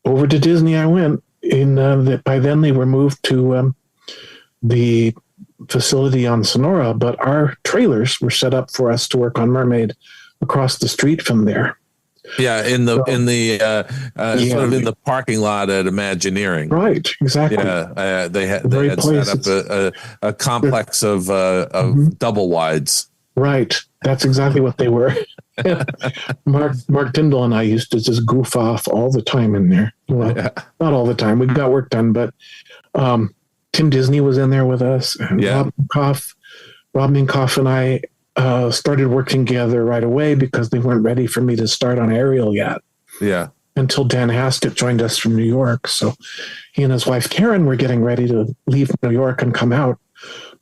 over to Disney I went. By then they were moved to the facility on Sonora, but our trailers were set up for us to work on Mermaid across the street from there. Yeah, in the sort of in the parking lot at Imagineering. Right, exactly. Yeah, they had set up a complex of double wides. Right, that's exactly what they were. Mark Tyndall and I used to just goof off all the time in there. Well, not all the time. We got work done, but Tim Disney was in there with us, and Rob Minkoff and I started working together right away because they weren't ready for me to start on Ariel yet. Yeah. Until Dan Haskett joined us from New York. So he and his wife Karen were getting ready to leave New York and come out.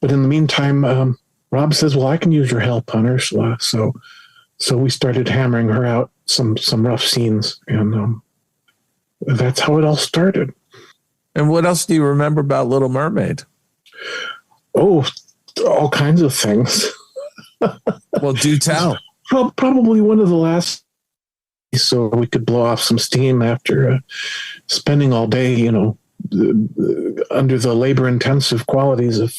But in the meantime, Rob says, well, I can use your help on Ursula. So we started hammering her out some rough scenes, and that's how it all started. And what else do you remember about Little Mermaid? Oh, all kinds of things. Well, do tell. Probably one of the last, so we could blow off some steam after spending all day, under the labor-intensive qualities of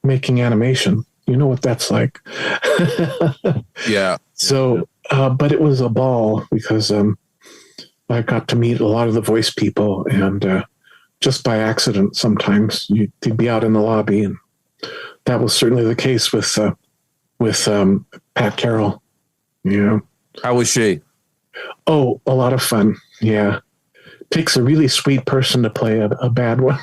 making animation. You know what that's like. Yeah. So, but it was a ball because I got to meet a lot of the voice people, and just by accident, sometimes you'd be out in the lobby, and that was certainly the case with Pat Carroll. How was she? Oh, a lot of fun. Yeah. Takes a really sweet person to play a bad one.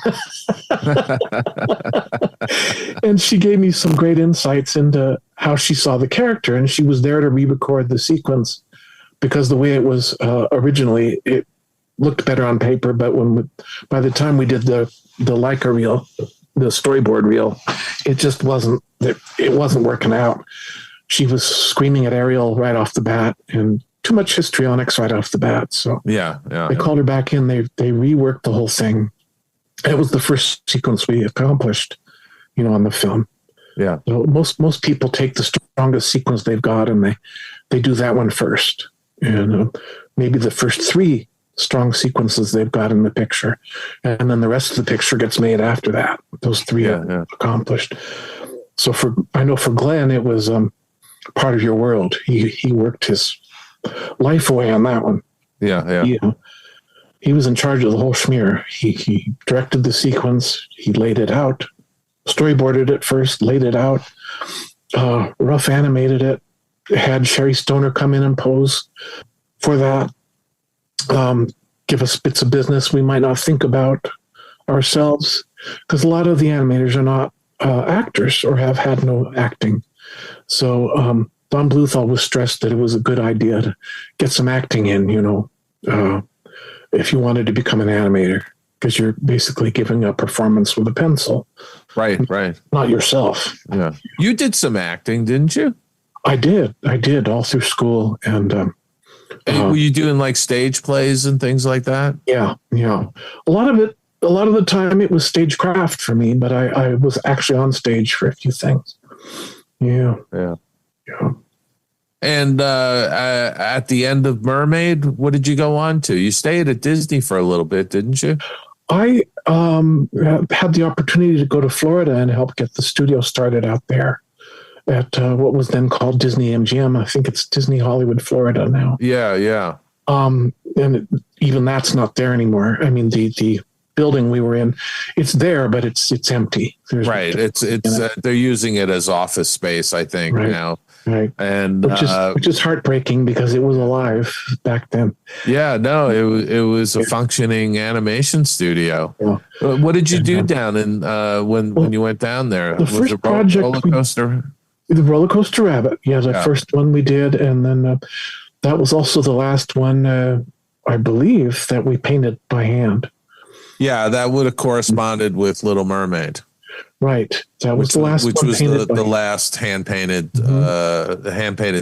And she gave me some great insights into how she saw the character, and she was there to re-record the sequence because the way it was originally, it looked better on paper, but by the time we did the Leica reel, the storyboard reel, it just wasn't working out. She was screaming at Ariel right off the bat, and too much histrionics right off the bat. So they called her back in. They reworked the whole thing. It was the first sequence we accomplished, on the film. Yeah. So most people take the strongest sequence they've got, and they do that one first, and maybe the first 3 strong sequences they've got in the picture, and then the rest of the picture gets made after that. Those 3 are accomplished. So I know for Glenn, it was Part of Your World. He worked his life away on that one. He was in charge of the whole schmear. He directed the sequence. He laid it out, storyboarded it first, laid it out, rough animated it, had Sherry Stoner come in and pose for that. Give us bits of business we might not think about ourselves, because a lot of the animators are not actors or have had no acting. So Don Bluth always stressed that it was a good idea to get some acting in, if you wanted to become an animator, because you're basically giving a performance with a pencil. Right. Not yourself. Yeah. You did some acting, didn't you? I did all through school. And were you doing like stage plays and things like that? Yeah. A lot of the time it was stagecraft for me, but I was actually on stage for a few things. Yeah. And at the end of Mermaid, what did you go on to? You stayed at Disney for a little bit, didn't you? I had the opportunity to go to Florida and help get the studio started out there at what was then called Disney MGM. I think it's Disney Hollywood, Florida now. Yeah. And even that's not there anymore. I mean, the building we were in. It's there, but it's empty. Right. It's they're using it as office space, I think, now. Right. And which is heartbreaking because it was alive back then. Yeah, no, it was a functioning animation studio. Yeah. What did you do down in when you went down there? The first project, roller coaster? The Roller Coaster Rabbit. Yeah, the first one we did, and then that was also the last one, I believe, that we painted by hand. Yeah, that would have corresponded with Little Mermaid. Right. That was the last one. Which was the last hand painted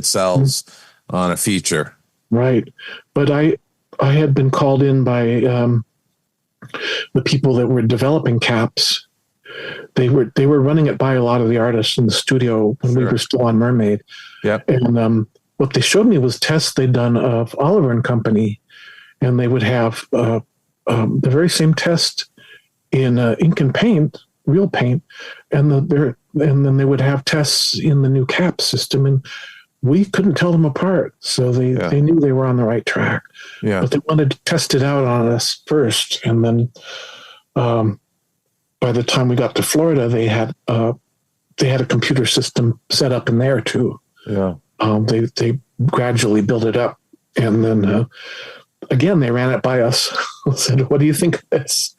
cells on a feature. Right. But I had been called in by the people that were developing caps. They were running it by a lot of the artists in the studio when we were still on Mermaid. Yeah. And what they showed me was tests they'd done of Oliver and Company, and they would have the very same test in ink and paint, real paint, and then they would have tests in the new cap system, and we couldn't tell them apart. So they knew they were on the right track. Yeah. But they wanted to test it out on us first, and then by the time we got to Florida, they had a computer system set up in there too. Yeah. They gradually built it up, and then again they ran it by us. Said, "What do you think of this?"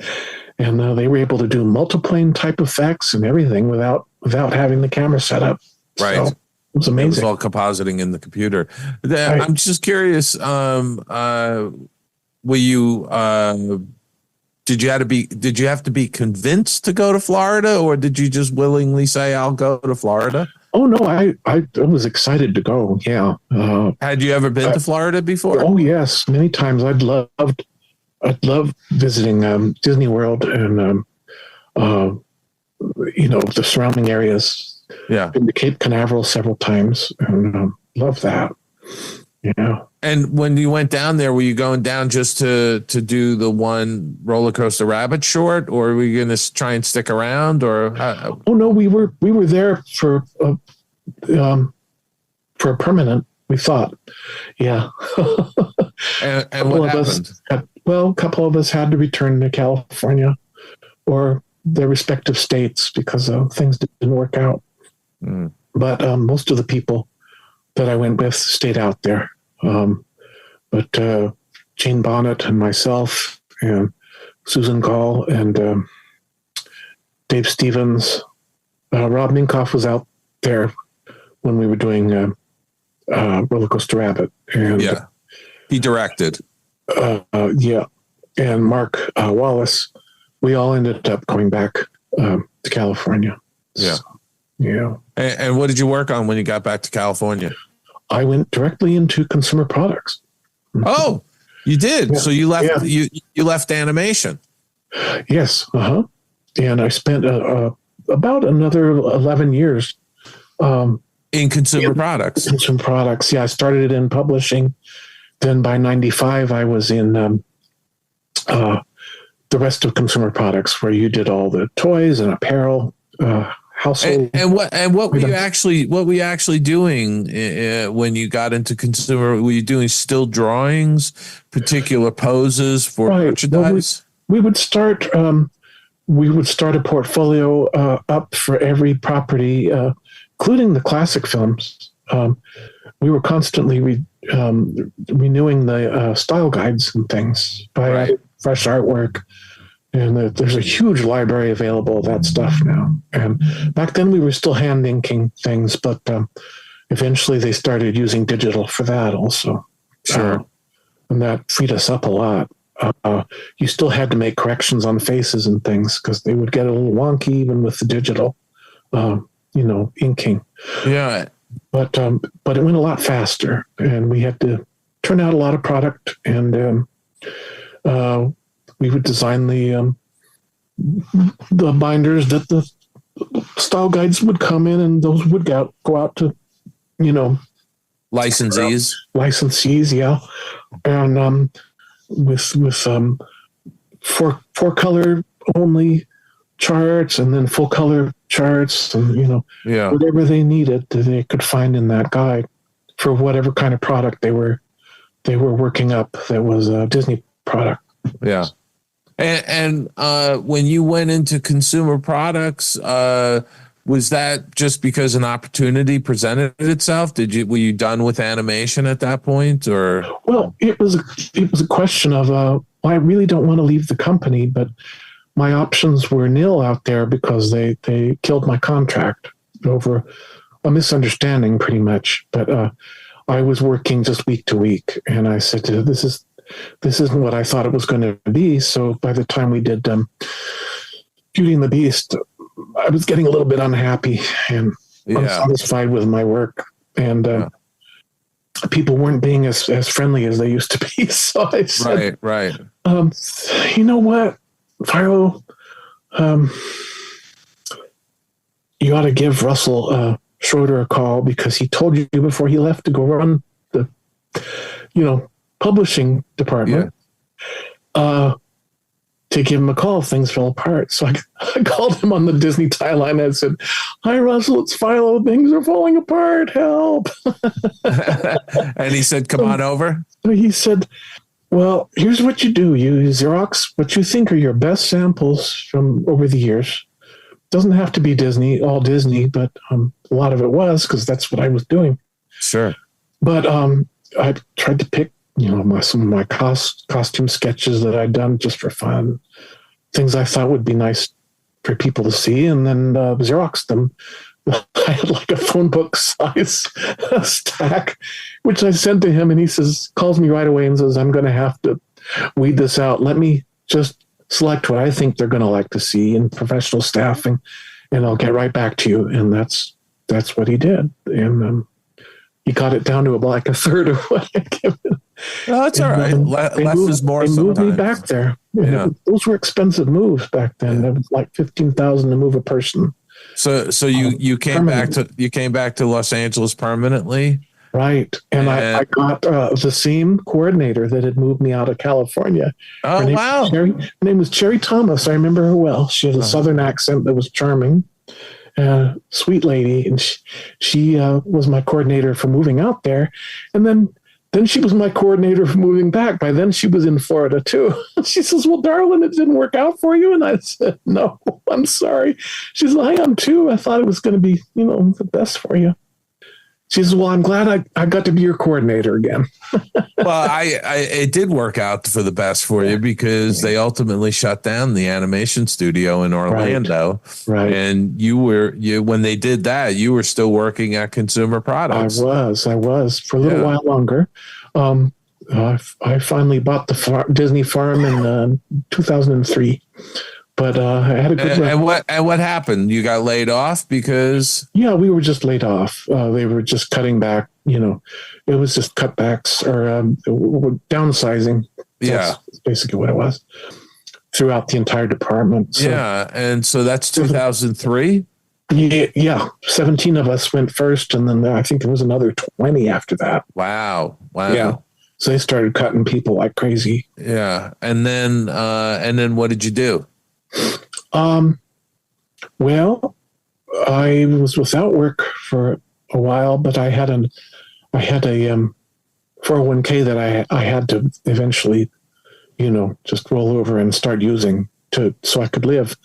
And they were able to do multiplane type effects and everything without having the camera set up. Right. So it was amazing. It was all compositing in the computer. I'm just curious. Were you? Did you have to be convinced to go to Florida, or did you just willingly say, "I'll go to Florida"? Oh no, I was excited to go. Yeah. Had you ever been to Florida before? Oh yes, many times. I'd love visiting Disney World and the surrounding areas. Yeah. Been to Cape Canaveral several times, and love that. Yeah. And when you went down there, were you going down just to do the one Roller Coaster Rabbit short, or were you going to try and stick around? Or oh no, we were there for a permanent. We thought, yeah. and what happened? A couple of us had to return to California or their respective states because things didn't work out. Mm. But most of the people that I went with stayed out there. But Jane Bonnet and myself and Susan Gall and Dave Stevens, Rob Minkoff was out there when we were doing Roller Coaster Rabbit. And, he directed. And Mark Wallace. We all ended up going back to California. Yeah. So, yeah. And what did you work on when you got back to California? I went directly into consumer products. Oh, you did. Yeah. So you left. You left animation. Yes. And I spent about another 11 years in consumer products. Consumer products. Yeah, I started in publishing. Then by 95, I was in the rest of consumer products, where you did all the toys and apparel, household. And what were you actually doing when you got into consumer? Were you doing still drawings, particular poses for merchandise? Well, we would start a portfolio up for every property, including the classic films. We were constantly renewing the style guides and things by fresh artwork. And there's a huge library available of that stuff now. And back then we were still hand inking things, but eventually they started using digital for that also. Sure. And that freed us up a lot. You still had to make corrections on faces and things because they would get a little wonky even with the digital, inking. Yeah. But it went a lot faster, and we had to turn out a lot of product, and we would design the binders that the style guides would come in, and those would go out to, licensees, yeah, and with four color only charts, and then full color charts, and whatever they needed that they could find in that guide for whatever kind of product they were working up that was a Disney product. Yeah. And when you went into consumer products, was that just because an opportunity presented itself? Were you done with animation at that point, or? Well, it was a question of well, I really don't want to leave the company, but my options were nil out there because they killed my contract over a misunderstanding, pretty much. But I was working just week to week, and I said, this isn't what I thought it was going to be. So by the time we did Beauty and the Beast, I was getting a little bit unhappy and unsatisfied with my work, and people weren't being as friendly as they used to be. So I said, right. You know what, Philo, you ought to give Russell Schroeder a call, because he told you before he left to go run the, publishing department. To give him a call, things fell apart. So I called him on the Disney tie line and said, "Hi, Russell, it's Philo. Things are falling apart. Help." And he said, "Come on over." He said, "Well, here's what you do. You Xerox what you think are your best samples from over the years. Doesn't have to be all Disney, but a lot of it was, because that's what I was doing." Sure. But I tried to pick some of my costume sketches that I'd done just for fun, things I thought would be nice for people to see, and then Xeroxed them. I had like a phone book size stack, which I sent to him, and he calls me right away and says, "I'm going to have to weed this out. Let me just select what I think they're going to like to see in professional staffing, and I'll get right back to you." And that's what he did. And he got it down to like a third of what I gave him. Oh, that's all right. Less is more. They moved sometimes. me back there. Yeah. Those were expensive moves back then. It was like $15,000 to move a person. So you came back to Los Angeles permanently, right? And I got the same coordinator that had moved me out of California. Oh, wow! Her name was Cherry Thomas. I remember her well. She had a Southern accent that was charming. Sweet lady, and she was my coordinator for moving out there, and then she was my coordinator for moving back. By then she was in Florida too. She says, "Well, darling, it didn't work out for you." And I said, "No, I'm sorry." She says, "I am too. I thought it was going to be, the best for you." She says, "Well, I'm glad I got to be your coordinator again." Well, it did work out for the best for you, because they ultimately shut down the animation studio in Orlando. Right. And when they did that, you were still working at Consumer Products. I was for a little while longer. I finally bought the Disney farm in 2003. But I had a good run. And what happened? You got laid off because? Yeah, we were just laid off. They were just cutting back. It was just cutbacks or downsizing. That's basically what it was throughout the entire department. So, and so that's 2003. Yeah, 17 of us went first, and then I think there was another 20 after that. Wow. Yeah. So they started cutting people like crazy. Yeah, and then what did you do? Well, I was without work for a while, but I had a 401k that I had to eventually, just roll over and start using so I could live.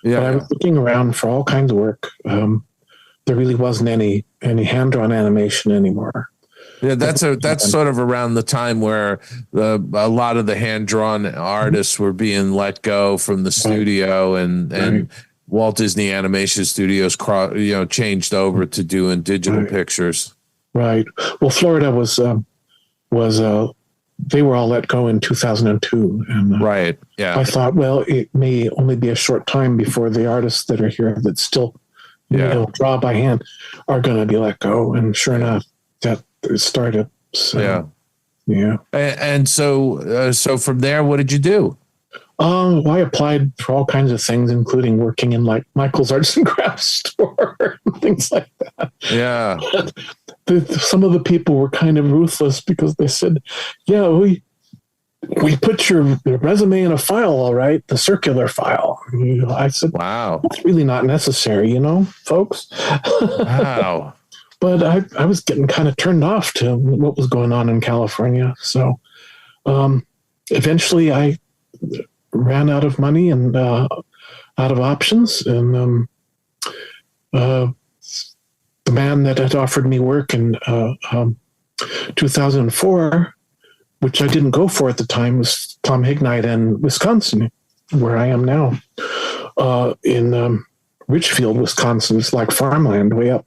Yeah. But I was looking around for all kinds of work. There really wasn't any hand-drawn animation anymore. Yeah, that's sort of around the time where a lot of the hand-drawn artists were being let go from the studio, and Walt Disney Animation Studios changed over to doing digital pictures. Right. Well, Florida was they were all let go in 2002, and right. Yeah. I thought, well, it may only be a short time before the artists that are here that still draw by hand are going to be let go, and sure enough, that started. So, yeah. And so from there, what did you do? I applied for all kinds of things, including working in like Michael's Arts and Crafts store and things like that. Yeah. Some of the people were kind of ruthless because they said, "Yeah, we put your resume in a file, all right, the circular file." I said, "Wow, that's really not necessary, folks." Wow. But I was getting kind of turned off to what was going on in California. So eventually I ran out of money and out of options. And the man that had offered me work in 2004, which I didn't go for at the time, was Tom Hignite in Wisconsin, where I am now, in Richfield, Wisconsin. It's like farmland way up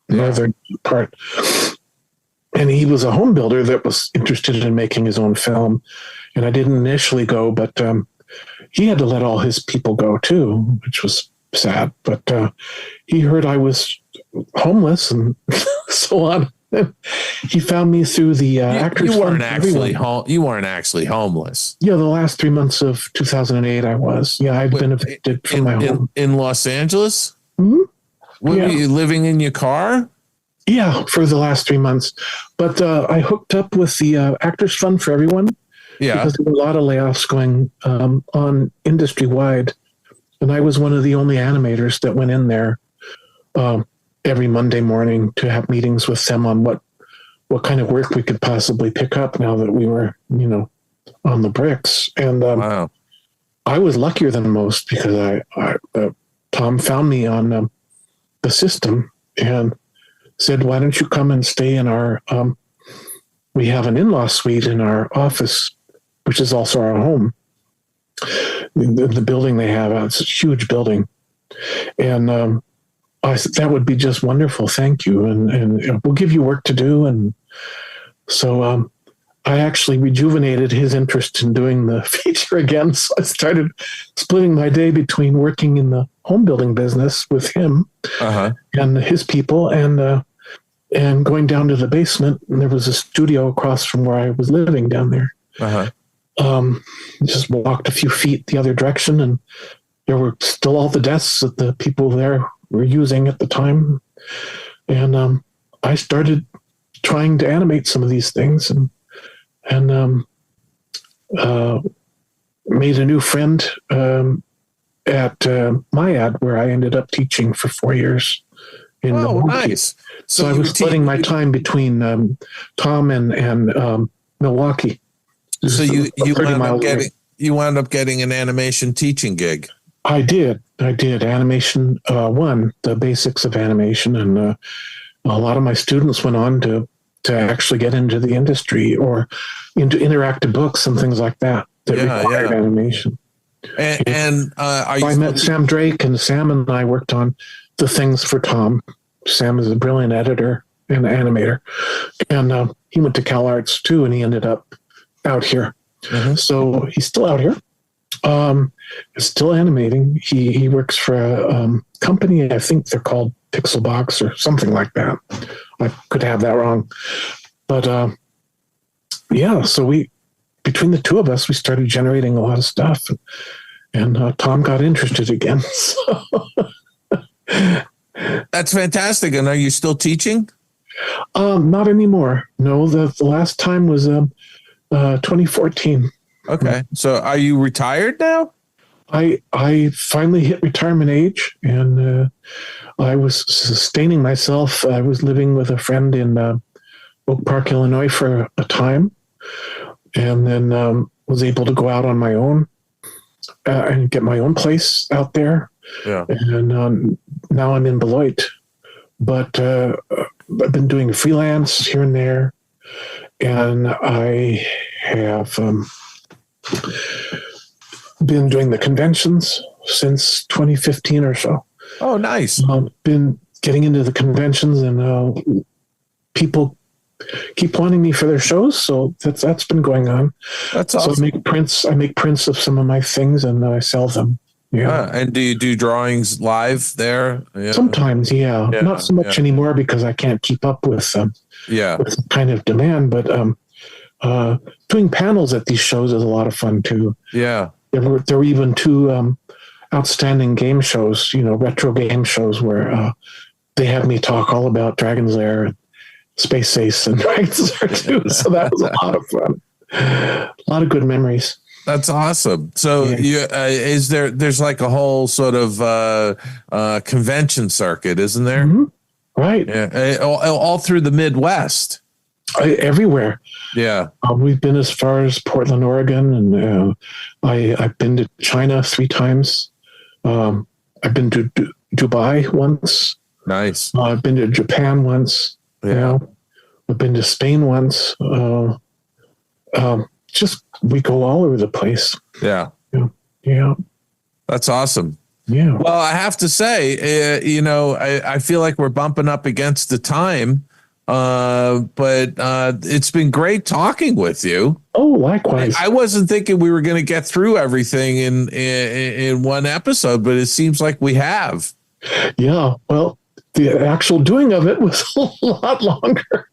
northern part. And he was a home builder that was interested in making his own film. And I didn't initially go, but he had to let all his people go too, which was sad. But he heard I was homeless and so on. He found me through the Actors You weren't Fund. you weren't actually homeless. Yeah, the last 3 months of 2008, I was. Yeah, I'd been evicted from my home. In Los Angeles? Mm-hmm. Were you living in your car? Yeah, for the last 3 months. But I hooked up with the Actors Fund for Everyone. Yeah. Because there were a lot of layoffs going on industry-wide. And I was one of the only animators that went in there every Monday morning to have meetings with them on what kind of work we could possibly pick up now that we were, on the bricks. And Wow. I was luckier than most because Tom found me on the system and said, "Why don't you come and stay in our? We have an in-law suite in our office, which is also our home. The building they have, it's a huge building." And I said, "That would be just wonderful. Thank you. And we'll give you work to do." And so I actually rejuvenated his interest in doing the feature again. So I started splitting my day between working in the home building business with him and his people and going down to the basement. And there was a studio across from where I was living down there. Just walked a few feet the other direction, and there were still all the desks that the people there were using at the time. And I started trying to animate some of these things and made a new friend at MyAd, where I ended up teaching for 4 years. Nice. So I was splitting my time between Tom and Milwaukee. So you wound up getting an animation teaching gig. I did animation 1, the basics of animation, and a lot of my students went on to actually get into the industry or into interactive books and things like that required animation. And I met Sam Drake, and Sam and I worked on the things for Tom. Sam is a brilliant editor and animator, and he went to CalArts too, and he ended up out here. So he's still out here. Still animating. He works for a company, I think they're called Pixelbox or something like that. I could have that wrong. But so between the two of us, we started generating a lot of stuff. And Tom got interested again. So. That's fantastic. And are you still teaching? Not anymore. No, the last time was 2014. Okay. So are you retired now? I finally hit retirement age, and I was sustaining myself. I was living with a friend in Oak Park, Illinois for a time, and then was able to go out on my own and get my own place out there. Yeah. And now I'm in Beloit, but I've been doing freelance here and there, and I have been doing the conventions since 2015 or so. Oh, nice. Been getting into the conventions, and people keep wanting me for their shows, so that's been going on. That's awesome. So I make prints of some of my things, and I sell them. Yeah. And do you do drawings live there? Yeah. Sometimes, yeah. Not so much anymore because I can't keep up with with kind of demand. But doing panels at these shows is a lot of fun too. Yeah. There were even 2 outstanding game shows, retro game shows where they had me talk all about Dragon's Lair and Space Ace and Dragon's Lair too. So that was a lot of fun. A lot of good memories. That's awesome. So is there's like a whole sort of convention circuit, isn't there? Mm-hmm. Right. Yeah. All through the Midwest. everywhere. Yeah. We've been as far as Portland, Oregon, and I've been to China 3 times. I've been to Dubai once. Nice. I've been to Japan once. Yeah. I've been to Spain once. Just we go all over the place. Yeah. Yeah. That's awesome. Yeah. Well, I have to say, I feel like we're bumping up against the time, but it's been great talking with you. Oh, likewise. I wasn't thinking we were going to get through everything in one episode, but it seems like we have. Yeah. Well, the actual doing of it was a lot longer.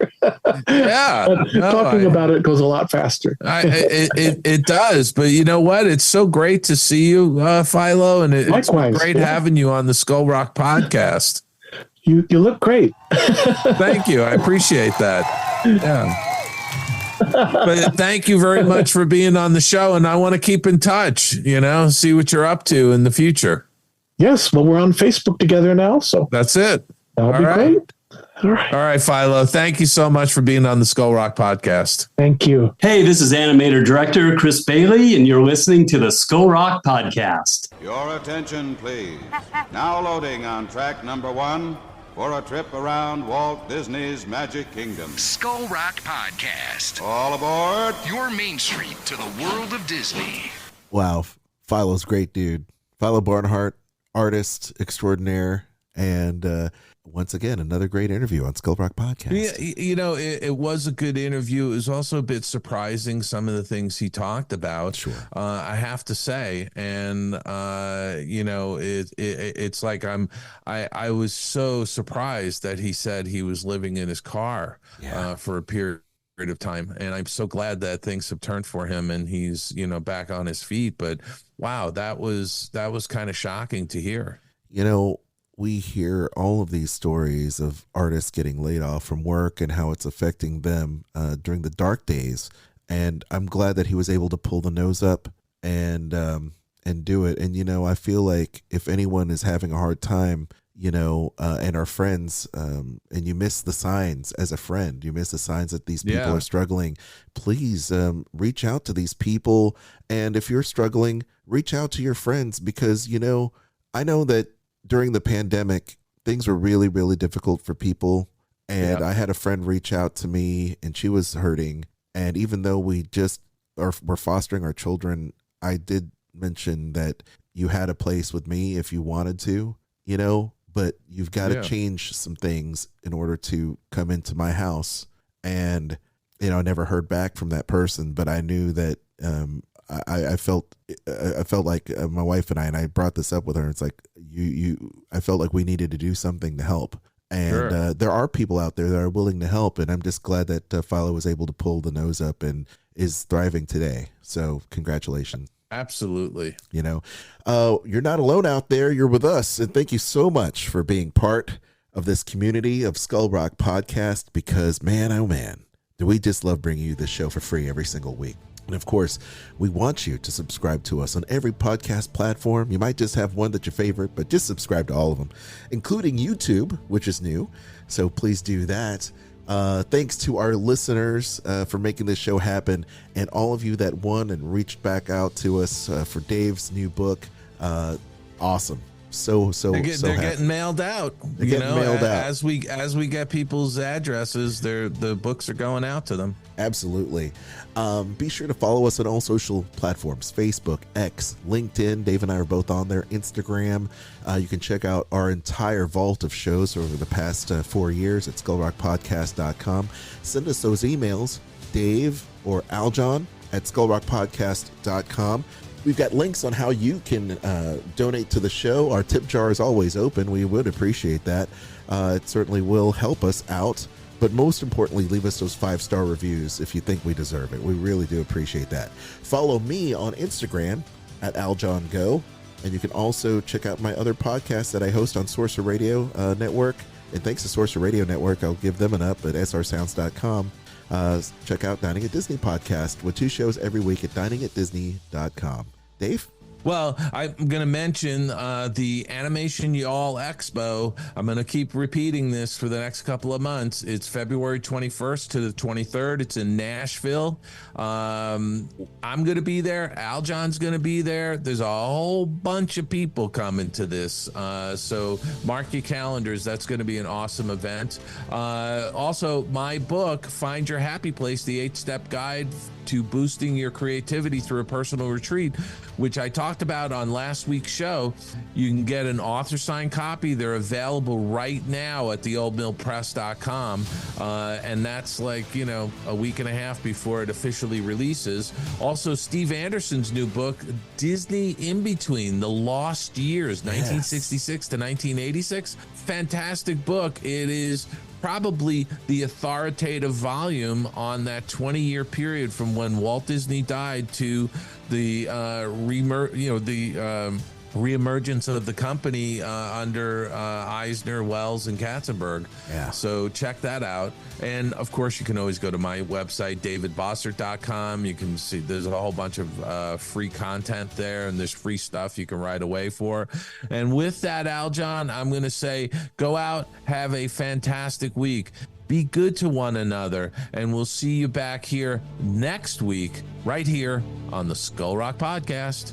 Yeah. Talking about it goes a lot faster. It does. But you know what? It's so great to see you, Philo. And it's great having you on the Skull Rock podcast. You look great. Thank you. I appreciate that. Yeah. But thank you very much for being on the show. And I want to keep in touch, see what you're up to in the future. Yes, well, we're on Facebook together now, so that's it. That'll be great. All right, Philo. Thank you so much for being on the Skull Rock podcast. Thank you. Hey, this is Animator Director Chris Bailey, and you're listening to the Skull Rock podcast. Your attention, please. Now loading on track number 1 for a trip around Walt Disney's Magic Kingdom. Skull Rock Podcast. All aboard. Your Main Street to the world of Disney. Wow, Philo's great dude. Philo Barnhart, artist extraordinaire, and once again another great interview on Skull Rock Podcast. Yeah, it was a good interview. It was also a bit surprising, some of the things he talked about. Sure, I have to say, and it's like I was so surprised that he said he was living in his car for a period of time, and I'm so glad that things have turned for him and he's back on his feet. But wow, that was kind of shocking to hear. We hear all of these stories of artists getting laid off from work and how it's affecting them during the dark days, and I'm glad that he was able to pull the nose up and do it. And I feel like if anyone is having a hard time, and our friends, and you miss the signs as a friend, you miss the signs that these people are struggling, please reach out to these people. And if you're struggling, reach out to your friends, because, I know that during the pandemic, things were really, really difficult for people. And I had a friend reach out to me and she was hurting. And even though we're fostering our children, I did mention that you had a place with me if you wanted to, but you've got to change some things in order to come into my house. And, I never heard back from that person, but I knew that I felt like my wife and I brought this up with her. It's like, I felt like we needed to do something to help. And there are people out there that are willing to help. And I'm just glad that Philo was able to pull the nose up and is thriving today. So congratulations. Absolutely. You're not alone out there. You're with us. And thank you so much for being part of this community of Skull Rock Podcast, because man, oh man, do we just love bringing you this show for free every single week. And of course, we want you to subscribe to us on every podcast platform. You might just have one that's your favorite, but just subscribe to all of them, including YouTube, which is new. So please do that. Thanks to our listeners for making this show happen, and all of you that won and reached back out to us for Dave's new book. Awesome. So they're getting mailed out. They're getting mailed out. As we get people's addresses, the books are going out to them. Absolutely. Be sure to follow us on all social platforms: Facebook, X, LinkedIn. Dave and I are both on there. Instagram. You can check out our entire vault of shows over the past 4 years at skullrockpodcast.com. Send us those emails, Dave or Aljon at skullrockpodcast.com. We've got links on how you can donate to the show. Our tip jar is always open. We would appreciate that. It certainly will help us out. But most importantly, leave us those 5-star reviews if you think we deserve it. We really do appreciate that. Follow me on Instagram at AljonGo. And you can also check out my other podcasts that I host on Sorcerer Radio Network. And thanks to Sorcerer Radio Network, I'll give them an up at srsounds.com. Check out Dining at Disney podcast with 2 shows every week at diningatdisney.com. Dave? Well, I'm going to mention the Animation Y'all Expo. I'm going to keep repeating this for the next couple of months. It's February 21st to the 23rd. It's in Nashville. I'm going to be there. Aljon's going to be there. There's a whole bunch of people coming to this. So mark your calendars. That's going to be an awesome event. Also, my book, Find Your Happy Place, the 8-Step Guide to Boosting Your Creativity Through a Personal Retreat, which I talked about on last week's show. You can get an author signed copy. They're available right now at theoldmillpress.com. And that's like, you know, a week and a half before it officially releases. Also, Steve Anderson's new book, Disney In Between, The Lost Years, 1966 to 1986. Fantastic book. It is probably the authoritative volume on that 20-year period from when Walt Disney died to the reemergence of the company under Eisner, Wells, and Katzenberg. Yeah. So check that out. And of course, you can always go to my website, davidbossert.com. You can see there's a whole bunch of free content there, and there's free stuff you can write away for. And with that, Aljon, I'm going to say, go out, have a fantastic week. Be good to one another, and we'll see you back here next week, right here on the Skull Rock Podcast.